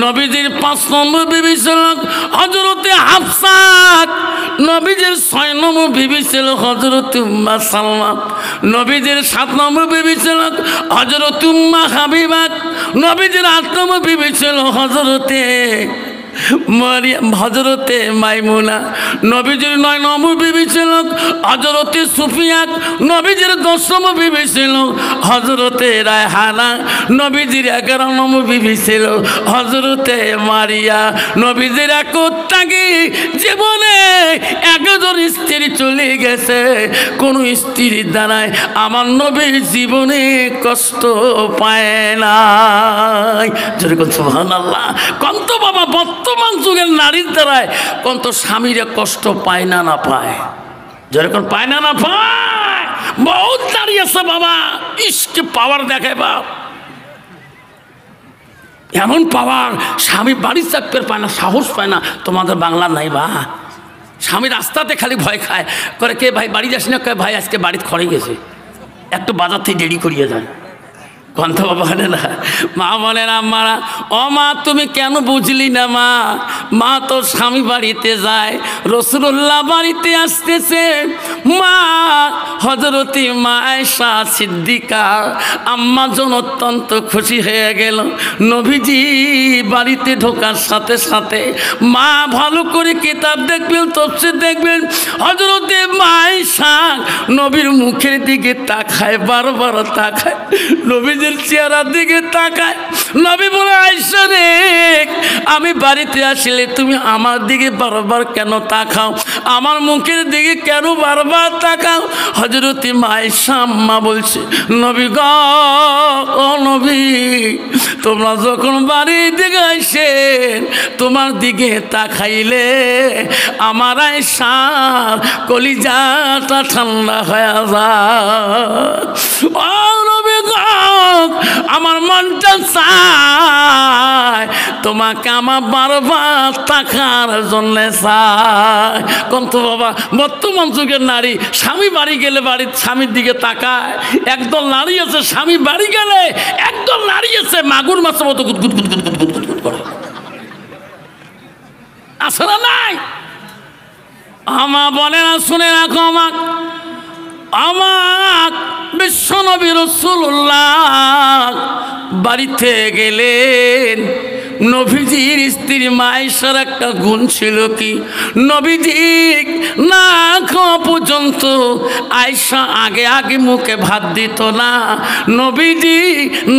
নবীজির 5 নম্বর বিবি ছিল হযরতে হাফসা। নবীজির 6 নম্বর বিবি ছিল হযরতে উম্মে সালমা। নবীজির 7 নম্বর বিবি ছিল হযরতে উম্মে হাবিবা। নবীজির 8 নম্বর বিবি ছিল হযরতে মারিয়াম, হযরতে মাইমুনা। নবীজির 9 নম্বর বিবি ছিল হযরতে সুফিয়া। নবীজির 10 নম্বর বিবি ছিল হযরতে রায়হানা। নবীজির 11 নম্বর বিবি ছিল হযরতে মারিয়া। নবীজির একটাকে জীবনে 11 স্ত্রী চলে গেছে, কোন স্ত্রীর দ্বারায় আমার নবী জীবনে কষ্ট পায় নাই। যেরকম সুবহানাল্লাহ। কত বাবা বর্তমান যুগের নারীর দ্বারায় কত স্বামীরা কষ্ট পায় না না পায়? যেরকম পায় না না পায়। বহুত নারী আছে বাবা, ইসকে পাওয়ার দেখায় বাপ, এমন পাওয়ার, স্বামী বাড়ি চাকর পায় না, সাহস পায় না। তোমাদের বাংলা নাই বা? স্বামী রাস্তাতে খালি ভয় খায়, করে কে ভাই বাড়ি যাস না? কয় ভাই আজকে বাড়িতে খড়ে গেছে, একটু বাজার থেকে দেরি করিয়ে যায়। কন্ত বলে না মা বলে না আম্মারা, ও মা তুমি কেন বুঝলি না মা? মা তো স্বামী বাড়িতে যায়, রাসূলুল্লাহ বাড়িতে আসতেছে, মা হযরতে মা আয়েশা সিদ্দিকা আম্মা জন অত্যন্ত খুশি হয়ে গেল। নবীজি বাড়িতে ঢোকার সাথে সাথে মা ভালো করে কিতাব দেখবেন, তাফসীর দেখবেন, হযরতে মা আয়েশা নবীর মুখের দিকে তাকায়, বারবার তাকায়, নবীজির চেহারার দিকে তাকায়। নবী বলে আয়েশা রে আমি বাড়িতে আসলে তুমি আমার দিকে বারবার কেন তাকাও, আমার মুখের দিকে কেন বারবার তাকাও? হযরতে আয়েশা আম্মা বলছে, নবী গো, ও নবী, তোমরা যখন বাড়ির দিকে আসেন তোমার দিকে তাকাইলে আমার আয়েশার কলিজাটা ঠান্ডা হয়ে যায়। ও নবী গো, আমার মনটা চায় তোমাকে আমার বারবার তাকার জন্য চায়। কিন্তু বাবা, বর্তমান যুগের নারী স্বামী বাড়ি গেলে বাড়ির স্বামীর দিকে তাকায়। একদল নারী আছে স্বামী বাড়ি গেলে, একদল নারী আছে মাগুর মাছের মতো গুদগুদ গুদগুদ গুদগুদ গুদগুদ করে। আছে না নাই? আমার বলে না, শুনে রাখো, আমার বিশ্বনবী রাসূলুল্লাহ বাড়িতে গেলেন। নবীজির স্ত্রী আয়েশার একটা গুণ ছিল কি, নবীজি না খাওয়া পর্যন্ত আয়েশা আগে আগে মুখে ভাত দিত না। নবীজি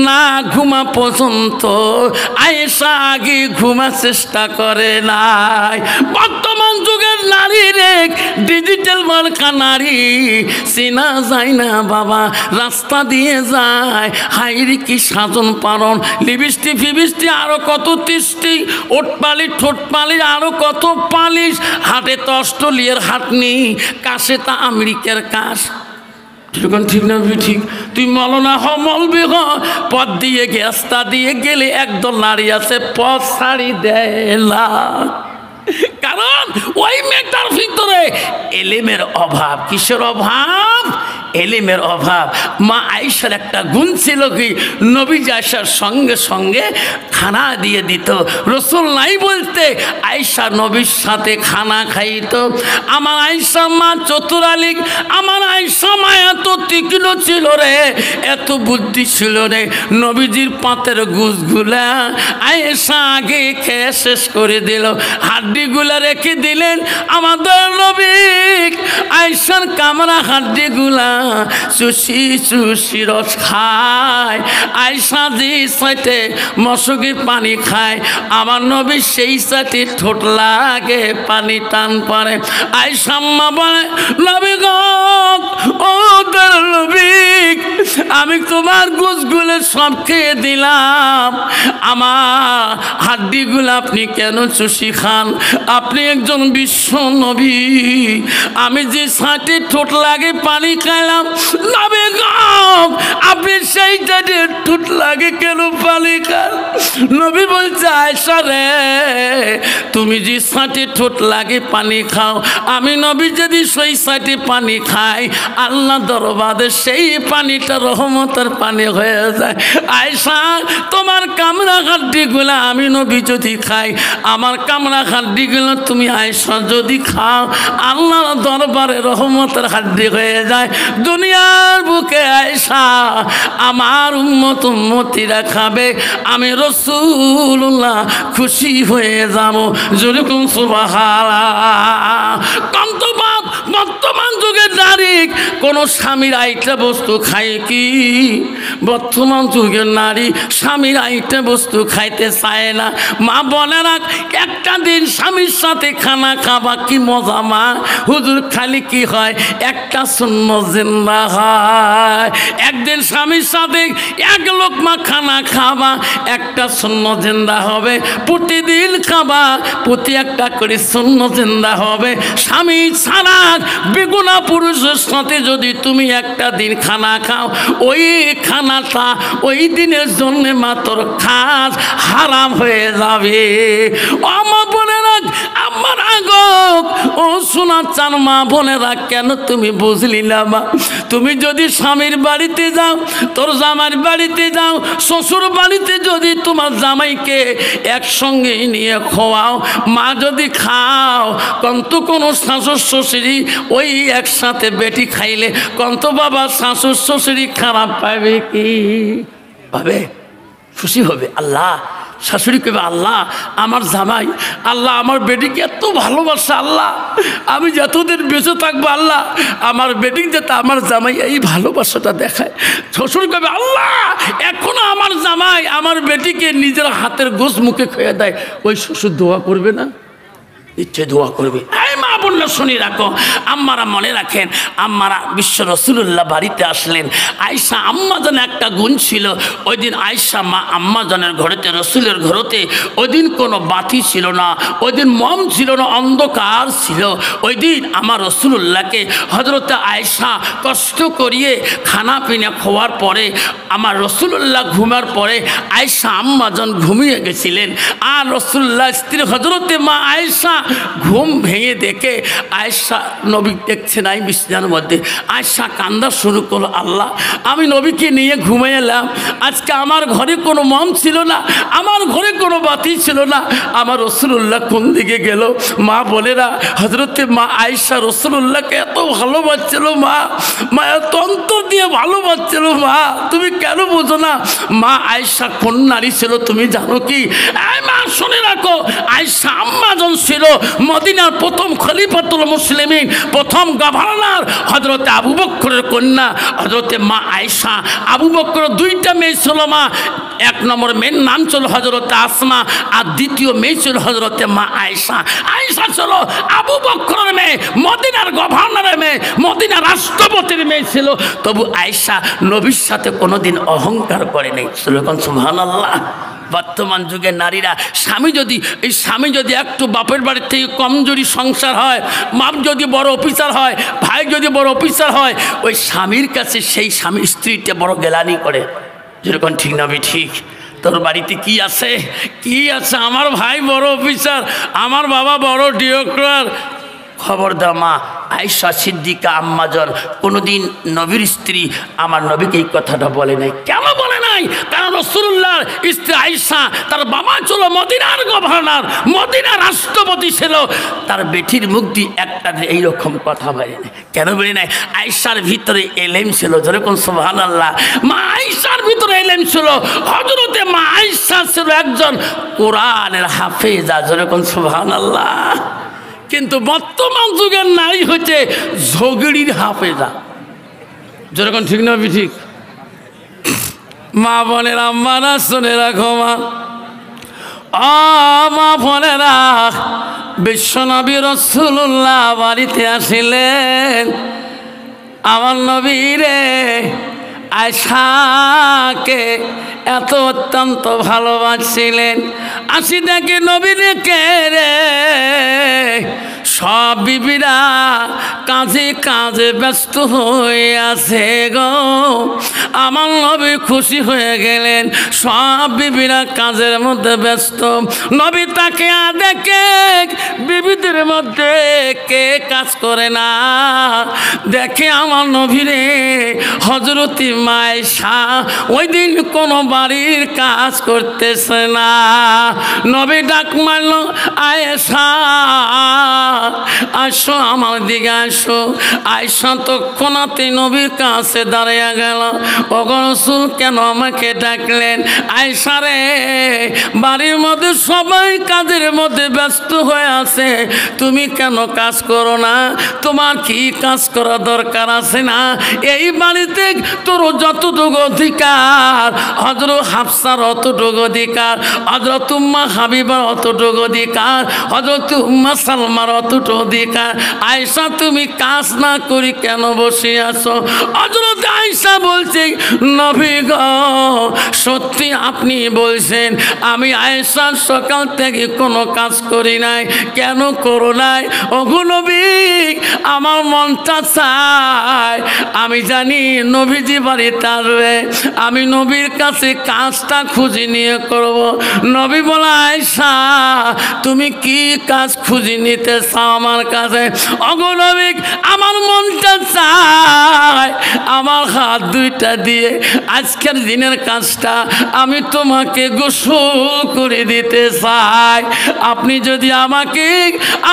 না ঘুমা পর্যন্ত আয়েশা আগে ঘুমার চেষ্টা করে নাই। বর্তমান যুগের নারীর এক ডিজিটাল মার্কা নারী, চেনা যায় না বাবা, রাস্তা দিয়ে যায়, হাইরি কি সাজন পারন, লিপস্টিক ফিবিস্টিক আরো কত তিষ্টি, ওটপালি ঠোঁটপালি আরো কত পালিশ, হাটে তো অস্ট্রেলিয়ার হাটনি, কাশে তা আমেরিকার কাশ। ঠিক না? ঠিক। তুই মলনা হ, মলবি হ, পথ দিয়ে রাস্তা দিয়ে গেলে একদল নারী আছে পথ ছাড়ি দেয় না। কারণ ওই মেয়েটার ভিতরে এলেমের অভাব। কিসের অভাব? এলিমের অভাব। মা আয়েশার একটা গুণ ছিল কি, নবীজি আয়েশার সঙ্গে সঙ্গে খানা দিয়ে দিত। রসুল নাই বলতে আয়েশা নবীর সাথে খানা খাইত। আমার আয়েশা মা চতুরালী, আমার আয়েশা মা এত তীক্ষ্ণ ছিল রে, এত বুদ্ধি ছিল রে, নবীজির পাতের গুছগুলা আয়েশা আগে খেয়ে শেষ করে দিল, হাড্ডিগুলা রেখে দিলেন আমাদের নবী। আয়েশার কামরা হাড্ডিগুলা চুষি চুষি রস খায়। আয়েশা যে সাইটে মশকির পানি খায়, আমার নবী সেই সাইটে ঠোঁট লাগে পানি টান পড়ে। আয়েশা আম্মা বলে, নবী গো, ও নবী, আমি তোমার গোশগুলো সব খেয়ে দিলাম, আমার হাড্ডিগুলো আপনি কেন চুষি খান? আপনি একজন বিশ্ব নবী, আমি যে সাইটে ঠোঁট লাগে পানি খাইলাম, নবী গো, আপনি সেই সাইটে ঠোঁট লাগে কেন পানি খান? নবী বলছে, আয়েশা রে, তুমি যে সাইটে ঠোঁট লাগে পানি খাও, আমি নবী যদি সেই সাইটে পানি খাই, আল্লাহ দরবারে সেই পানিটা রহমতের পানি হয়ে যায়। আয়েশা, তোমার কামরা হাড্ডিগুলো আমি নবী যদি খাই, আমার কামরা হাড্ডিগুলো তুমি আয়েশা যদি খাও, আল্লাহর দরবারে রহমতের হাড্ডি হয়ে যায়। দুনিয়ার বুকে আয়েশা আমার উম্মত উম্মতিরা খাবে, আমি রাসূলুল্লাহ খুশি হয়ে যাব। যেরকম সুবহানাল্লাহ। বর্তমান যুগের নারী কোন স্বামীর আইটা বস্তু খায় কি? বর্তমান যুগের নারী স্বামীর আইটা বস্তু খাইতে চায় না। মা বলে রাখ, একটা দিন স্বামীর সাথে খানা খাবা, কি মজা মা। হুজুর, খালি কি হয়, একটা সুন্নাত জিন্দা হয়। একদিন স্বামীর সাথে এক লোকমা খানা খাবা, একটা সুন্নাত জিন্দা হবে। প্রতিদিন খাবা, প্রতি একটা করে সুন্নাত জিন্দা হবে। স্বামী ছাড়া বেগুনা পুরুষের সাথে যদি তুমি একটা দিন খানা খাও, ওই খানাটা ওই দিনের জন্য মাত্র খাস হারাম হয়ে যাবে। আমার বোনেরা, আমার আগক, ও শোনা চান মা বোনেরা, কেন তুমি বুঝলি না মা? তুমি যদি স্বামীর বাড়িতে যাও, তোর জামার বাড়িতে যাও, শ্বশুর বাড়িতে যদি তোমার জামাইকে একসঙ্গে নিয়ে খোয়াও, মা যদি খাও, কিন্তু কোনো শাশুর শ্বশুরি ওই একসাথে বেটি খাইলে কন্ত বাবা শাশুর শ্বশুরি খারাপ পাবে কি? পাবে, খুশি হবে। আল্লাহ শাশুড়ি কবে আল্লাহ আমার জামাই, আল্লাহ আমার বেটিকে এত ভালোবাসা, আল্লাহ আমি যতদিন বেঁচে থাকবো আল্লাহ আমার বেটি যাতে আমার জামাই এই ভালোবাসাটা দেখায়। শ্বশুর কবে আল্লাহ এখনো আমার জামাই আমার বেটিকে নিজের হাতের গোশ মুখে খেয়ে দেয়, ওই শ্বশুর দোয়া করবে না? ইচ্ছে দোয়া করবে। এই মা বললো শুনি রাখো, আম্মারা মনে রাখেন, আম্মারা বিশ্ব রসুল্লাহ বাড়িতে আসলেন। আয়েশা আম্মাজানের একটা গুণ ছিল, ওই দিন আয়েশা মা আম্মাজানের ঘরেতে, রসুলের ঘরেতে ওই দিন কোনো বাতি ছিল না, ওই দিন মম ছিল না, অন্ধকার ছিল। ওই দিন আমার রসুল্লাহকে হজরতে আয়েশা কষ্ট করিয়ে খানা পিনা খাওয়ার পরে আমার রসুল্লাহ ঘুমার পরে আয়েশা আম্মাজান ঘুমিয়ে গেছিলেন। আর রসুল্লাহ স্ত্রী হজরতে মা আয়েশা ঘুম ভেঙে দেখে আয়েশা নবী দেখছে নাই বিছানার মধ্যে। আয়েশা কান্দা শুরু করলো, আল্লাহ আমি নবীকে নিয়ে ঘুমিয়ে এলাম, আজকে আমার ঘরে কোনো মম ছিল না, আমার ঘরে কোনো বাতি ছিল না, আমার রসুল্লাহ কোন দিকে গেল? মা বলে না হজরতে মা আয়েশা রসুল্লাহকে এত ভালোবাসছিল, মা এত অন্তর দিয়ে ভালোবাসছিল। মা তুমি কেন বোঝো না মা আয়েশা কোন নারী ছিল তুমি জানো কি? মা শুনে রাখো, আয়েশা আম্মাজান ছিল মদিনার প্রথম খলিফাতুল মুসলিমিন, প্রথম গভর্নর হযরতে আবু বকরের কন্যা হযরতে মা আয়েশা। আবু বকর দুইটা মেয়ে ছিল মা, এক নম্বর মেয়ের নাম ছিল হযরতে আসমা, আর দ্বিতীয় মেয়ে ছিল হযরতে মা আয়েশা। আয়েশা ছিল আবু বকরের মেয়ে, মদিনার গভর্নরের মেয়ে, মদিনার রাষ্ট্রপতির মেয়ে ছিল। তবু আয়েশা নবীর সাথে কোনোদিন অহংকার করেনি। সুবহানাল্লাহ। বর্তমান যুগের নারীরা স্বামী যদি একটু বাপের বাড়ির থেকে কমজোরি সংসার হয়, বাপ যদি বড় অফিসার হয়, ভাই যদি বড় অফিসার হয়, ওই স্বামীর কাছে সেই স্বামী স্ত্রীটা বড় গেলানি করে। যেরকম ঠিক না ঠিক? তোর বাড়িতে কি আছে? আমার ভাই বড় অফিসার, আমার বাবা বড় ডিরেক্টর। খবরদার মা আয়েশা সিদ্দিকা আম্মাজান কোনোদিন নবীর স্ত্রী আমার নবীকে এই কথাটা বলে নাই। কেন বলে নাই? কারণ রাসূলুল্লাহর স্ত্রী আয়েশা, তার বাবা ছিল মদিনার গভর্নর, মদিনার রাষ্ট্রপতি ছিল, তার বেটির মুখ দিয়ে একটা এইরকম কথা বলে নাই। কেন বলে নাই? আয়েশার ভিতরে এলেম ছিল। যেরকম সুবহানাল্লাহ, মা আয়েশার ভিতরে এলেম ছিল। হযরতে মা আয়েশা ছিল একজন কোরআনের হাফেজা। যেরকম সুবহানাল্লাহ। কিন্তু বর্তমান যুগের নারী হচ্ছে ঝগড়ির হাফেজা। যেরকম ঠিক না ঠিক? মা বোনেরা, আম্মারা শুনে রাখো, মা বোনেরা, বিশ্বনবী রাসূলুল্লাহ বাড়িতে আসিলেন। আমার নবী রে আয়েশাকে এত অত্যন্ত ভালোবাসছিলেন। আসি দেখে নবী কে রে সব বিবিরা কাজে ব্যস্ত হয়ে আছে গো। আমার নবী খুশি হয়ে গেলেন, সব বিবিরা কাজের মধ্যে ব্যস্ত। নবী তাকে দেখে বিবিদের মধ্যে কে কাজ করে না, দেখে আমার নবীরে হযরতে মা আয়েশা ওই দিন কোনো বাড়ির কাজ করতেছে না। নবী ডাক মারল, আয়েশা আসো আমার দিকে আসো। আয়েশা তৎক্ষণাৎ নবীর কাছে দাঁড়িয়ে গেল। ওগো রাসূল কেন আমাকে ডাকলেন? আয়েশা রে বাড়ির মধ্যে সবাই কাজের মধ্যে ব্যস্ত হয়ে আছে, তুমি কেন কাজ করো না? তোমার কি কাজ করা দরকার আছে না? এই বাড়িতে তোর যতটুকু অধিকার, হযরত হাফসার অতটুকু অধিকার, হযরত উম্মে হাবিবার অতটুকু অধিকার, হযরত উম্মে সালমার অতটুকু অধিকার। আয়েশা তুমি কাজ না করি কেন বসে আছো? হযরত আয়েশা বলছে, নবী গো সত্যি আপনি বলছেন, আমি আয়েশা সকাল থেকে কোনো কাজ করি নাই। কেন করো নাই? ওগো নবী আমার মনটা চায়, আমি জানি নবীজি বাড়িতে আসবে, আমি নবীর কাছে কাজটা খুঁজে নিয়ে করব। নবী বলে, আয়েশা তুমি কি কাজ খুঁজে নিতে চাও আমার কাছে? ওগো নবী আমার মনটা চায় আমার হাত দুইটা দুইটা দিয়ে আজকের দিনের কাজটা আমি তোমাকে গোসল করে দিতে চাই। আপনি যদি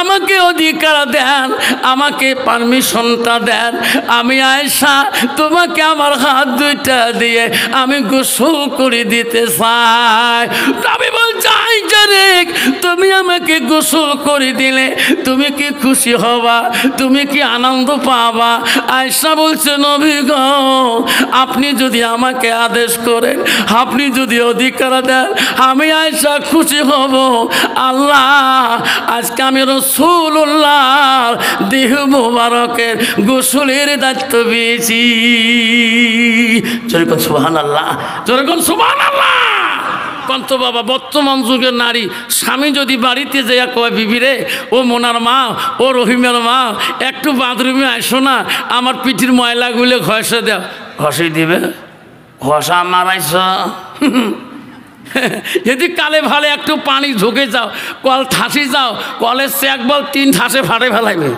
আমাকে অধিকার দেন, আমাকে পারমিশনটা দেন, আমি আয়েশা তোমাকে আমার হাত দুইটা দিয়ে আমি গোসল করে দিতে চাই। আমি বলছি আয়েশা রে, তুমি আমাকে গোসল করে দিলে তুমি কি খুশি হবা? তুমি কি আনন্দ পাবা? আয়েশা বলছে নবী গো, আপনি যদি আমাকে আদেশ করেন, আপনি যদি অধিকার দেন, আমি আয়েশা খুশি হব। আল্লাহ, আজকে আমি রাসূলুল্লাহ দেহ মোবারকের গোসলের দায়িত্ব পেয়েছি। যেরকম সুবহানাল্লাহ, যেরকম সুবহানাল্লাহ। কন্ত বাবা, বর্তমান যুগের নারী স্বামী যদি বাড়িতে যাইয়া কয় বিবি রে, ও মোনার মা, ও রহিমের মা, একটু বাথরুমে আসো না, আমার পিঠির ময়লাগুলো ঘষে দাও। ঘষে দিবে? ঘষা মারাইছ? যদি কালে ভালে একটু পানি ঝুঁকে যাও, কল ঠাসি যাও, কলের চেক বল 3 ঠাসে ফাটে ফেলাইবে।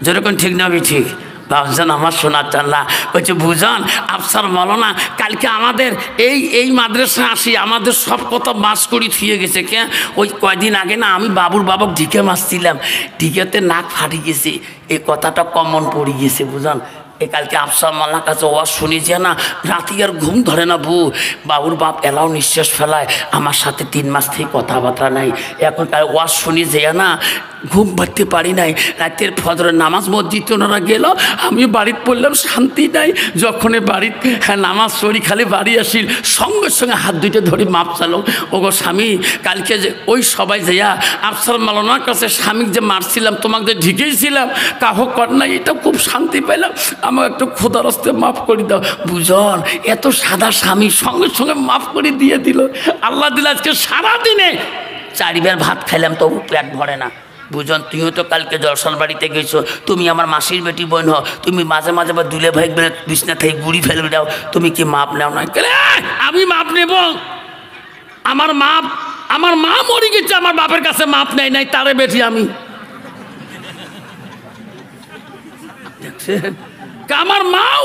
যেরকম ঠিক না ঠিক? ভাবছেন আমার শোনার জানলা বলছে বুঝান আফসার মৌলানা কালকে আমাদের এই মাদ্রাসা আসি, আমাদের সব কথা বাস করি থুয়ে গেছে। কে ওই কয়দিন আগে না আমি বাবুর বাবক ঢিকে মারছিলাম, ঢিকেতে নাক ফাটি গেছে, এই কথাটা কমন পড়ে গেছে বুঝান। এ কালকে আফসার মাল্লার কাছে ওয়াজ শুনেছে না, রাতি আর ঘুম ধরে না বউ। বাবুর বাপ এলাও নিঃশ্বাস ফেলায়, আমার সাথে 3 মাস থেকে কথাবার্তা নাই। এখন কাল ওয়াজ শুনে যে না ঘুম ভাবতে পারি নাই। রাতের ফজরের নামাজ মসজিদে ওনারা গেল, আমি বাড়িতে পড়লাম, শান্তি নাই। যখন বাড়িতে নামাজ পড়ি খালি বাড়ি আসিল, সঙ্গে সঙ্গে হাত দুইটা ধরে মাপ চালো, ওগো স্বামী কালকে যে ওই সবাই যাইয়া আফসার মালানার কাছে স্বামী যে মারছিলাম, তোমাকে যে ঢিকেছিলাম, কাহ কর নাই, এটা খুব শান্তি পেলাম, আমাকে একটু খোদার হস্তে মাফ করে দাও। বুঝন এত সাদা স্বামী সঙ্গে সঙ্গে মাফ করে দিয়ে দিল। আল্লাহ দিল আজকে সারাদিনে 4 বার ভাত খাইলাম তবু পেট ভরে না। বুঝন তুইও তো কালকে জলসান বাড়িতে গেছো, তুমি আমার মাসির বেটি বোন হও, তুমি মাঝে মাঝে বা দুলে ভাই বেড়ে বিছনা থেকে গুড়ি ফেলে দাও, তুমি কি মাপ নেও না? আমি মাপ নেব? আমার মা মরে গেছে, আমার বাপের কাছে মাপ নেই নাই, তারে বেটি আমি। দেখছেন আমার মাও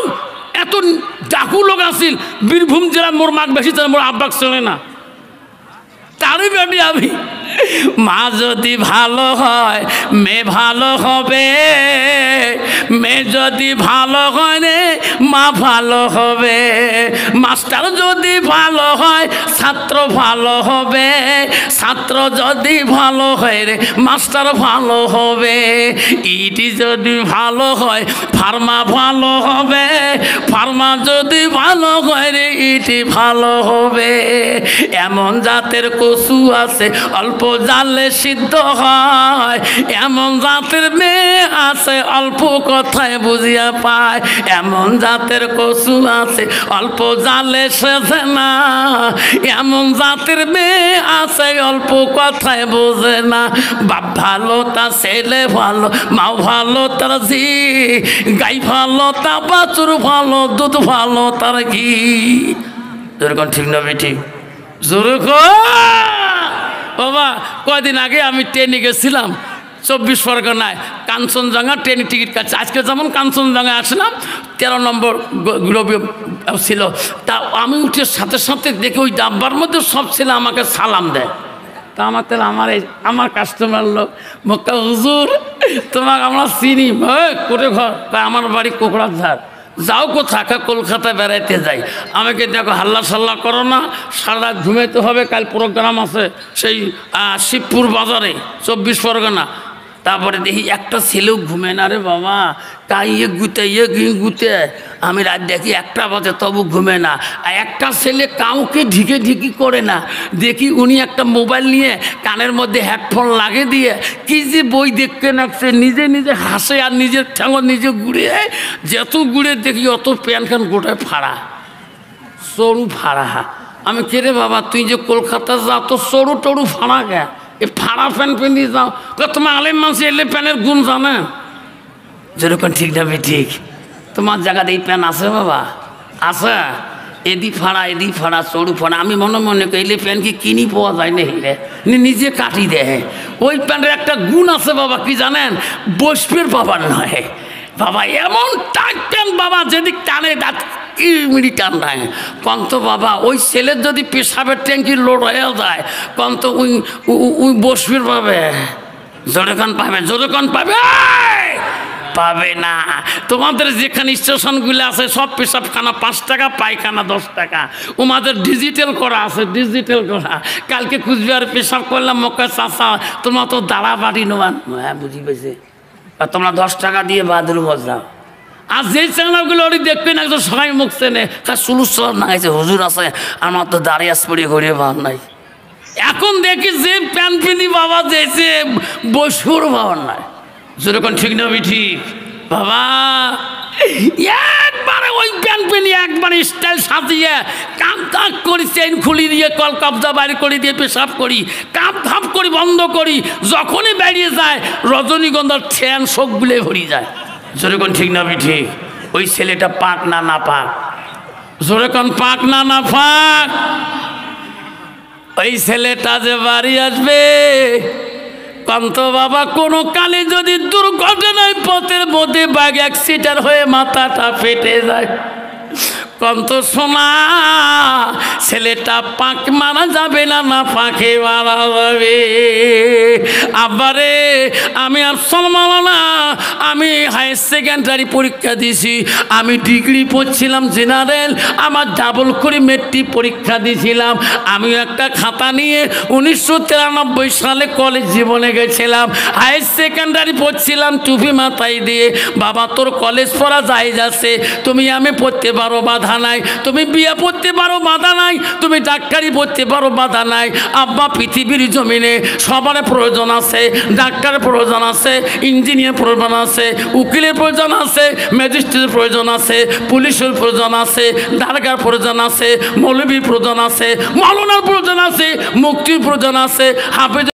এত ডাকু লোক আসিল, বীরভূম জেলা মোর মাক বেশি মোর আব্বাক চলে না, তারই বেটি আমি। মা যদি ভালো হয় মেয়ে ভালো হবে, মেয়ে যদি ভালো হয় রে মা ভালো হবে, মাস্টার যদি ভালো হয় ছাত্র ভালো হবে, ছাত্র যদি ভালো হয় রে মাস্টার ভালো হবে, ইটি যদি ভালো হয় ফার্মা ভালো হবে, ফার্মা যদি ভালো হয় রে ইটি ভালো হবে। এমন জাতের কচু আছে অল্প জালে সিদ্ধ হয়, এমন জাতের মেয়ে আছে অল্প কথায় বুঝিয়া পায়, এমন জাতের কচু আছে অল্প জালে সেজে না, এমন জাতের মেয়ে আছে অল্প কথায় বোঝে না। বাপ ভালো তা ছেলে ভালো, মা ভালো তার ঝি, গাই ভালো তা বাছুর ভালো, দুধ ভালো তার ঘি। যেরকম ঠিক না বেটি? জোরে বাবা কয়দিন আগে আমি ট্রেনে গেছিলাম 24 পরগনায়, কাঞ্চনজঙ্ঘা ট্রেনের টিকিট কাটছে। আজকে যেমন কাঞ্চনজঙ্ঘায় আসলাম 13 নম্বর গ্লোবে ছিল, তা আমি উঠে সাথে সাথে দেখে ওই ডাব্বার মধ্যে সব ছেলে আমাকে সালাম দেয়। তা আমার কাস্টমার লোক মক্কা হুজুর তোমাকে আমরা চিনি, কোটে ঘর, আমার বাড়ি কোকড়াঝাড়, যাও কোথাকা? কলকাতায় বেড়াইতে যাই। আমাকে দেখো হাল্লা সাল্লা করো না, সারা ঘুমাইতে হবে, কাল প্রোগ্রাম আছে সেই শিবপুর বাজারে 24 পরগনা। তারপরে দেখি একটা ছেলেও ঘুমে না রে বাবা, তাই গুতে আমি রাত দেখি 1টা বাজে তবু ঘুমে না। আর একটা ছেলে কাউকে ঢিকি করে না, দেখি উনি একটা মোবাইল নিয়ে কানের মধ্যে হেডফোন লাগিয়ে দিয়ে কি যে বই দেখতে নাকছে, নিজে নিজে হাসে আর নিজের ঠ্যাঙ নিজে ঘুরে, যত ঘুরে দেখি অত প্যান্ট খান গোটায় ফাড়া, সরু ফাড়া। আমি কে রে বাবা, তুই যে কলকাতা যাও তো সরু টরু ফাড়া গে, এ ফাড়া প্যান্ট পেন্টি যাও, তোমার আলেম মানুষ এলে প্যানের গুণ জানে? যেরকম ঠিক না ঠিক? তোমার জায়গাতে এই প্যান আছে বাবা? আছে? এদি ফাড়া সরু ফাড়া। আমি মনে মনে করি এলে প্যান কি কিনি পাওয়া যায় না, হিরে নিজে কাটি দেয়। ওই প্যান্টের একটা গুণ আছে বাবা, কি জানেন? বসপের বাবার নয় বাবা, এমন টাইট প্যান্ট বাবা, যেদিক টানে মিনিট টান্ডায় কন্ত বাবা ওই ছেলের যদি পেশাবের ট্যাঙ্কি লোড হয়ে যায় কন্ত ওই বসবির পাবে জোরেখান পাবে জোরেখান পাবে পাবে না। তোমাদের যেখানে স্টেশনগুলো আছে সব পেশাবখানা 5 টাকা, পায়খানা 10 টাকা, ওমাদের ডিজিটাল করা আছে, ডিজিটাল করা। কালকে কুচবিহার পেশাব করলাম, মক্কা চাষা তোমার তো দাঁড়া বাড়ি নোয়ান, হ্যাঁ বুঝি পেয়েছে, আর তোমরা 10 টাকা দিয়ে বাথরুম যাও। আর যে চ্যানেলগুলো ওই দেখবেন একজন সবাই মুখ চেনে তার সুলুস না গেছে, হুজুর আছে আমার তো দাঁড়িয়ে আসপড়ি ঘুরিয়ে ভাব নাই। এখন দেখি যে প্যান্ট পিনি বাবা দিয়েছে বসুর ভাবার নাই, যেরকম ঠিক না ঠিক বাবা। একবারে ওই প্যান্ট পিনি একবারে স্টাইল সাজিয়ে কাপ ধাপ করি, চেইন খুলি দিয়ে কল কবজা বাইরে করে দিয়ে পেশাব করি, কাপ ধাপ করি বন্ধ করি, যখনই বেরিয়ে যায় রজনীগন্ধার ঠ্যান শোক গুলে ভরি যায়। যেরকম ঠিক না ঠিক ওই ছেলেটা পাক না না পাক, যেরকম পাক না না পাক, ওই ছেলেটা যে বাড়ি আসবে কান্ত বাবা কোনো কালে যদি দুর্ঘটনায় পথের মধ্যে বাঘ অ্যাক্সিডেন্ট হয়ে মাথাটা ফেটে যায়, কন্ত শোনা ছেলেটা পাক মারা যাবে না, না পাকে মারা যাবে। আবারে আমি আফসল মাওলানা, আমি হায়ার সেকেন্ডারি পরীক্ষা দিয়েছি, আমি ডিগ্রি পড়ছিলাম জেনারেল, আমার ডাবল করে মেট্রিক পরীক্ষা দিয়েছিলাম। আমি একটা খাতা নিয়ে 1993 সালে কলেজ জীবনে গেছিলাম, হায়ার সেকেন্ডারি পড়ছিলাম টুপি মাথায় দিয়ে। বাবা তোর কলেজ পড়া যায় যাচ্ছে, তুমি আমি পড়তে পারো বাধা নাই, তুমি বিয়ে পড়তে পারো বাধা নাই, তুমি ডাক্তারি পড়তে পারো বাধা নাই। আব্বা পৃথিবীর জমিনে সবার প্রয়োজন আছে, ডাক্তারের প্রয়োজন আছে, ইঞ্জিনিয়ার প্রয়োজন আছে, উকিলের প্রয়োজন আছে, ম্যাজিস্ট্রেটের প্রয়োজন আছে, পুলিশের প্রয়োজন আছে, দারোগার প্রয়োজন আছে, মৌলবীর প্রয়োজন আছে, মাওলানার প্রয়োজন আছে, মুক্তির প্রয়োজন আছে, হাফেজ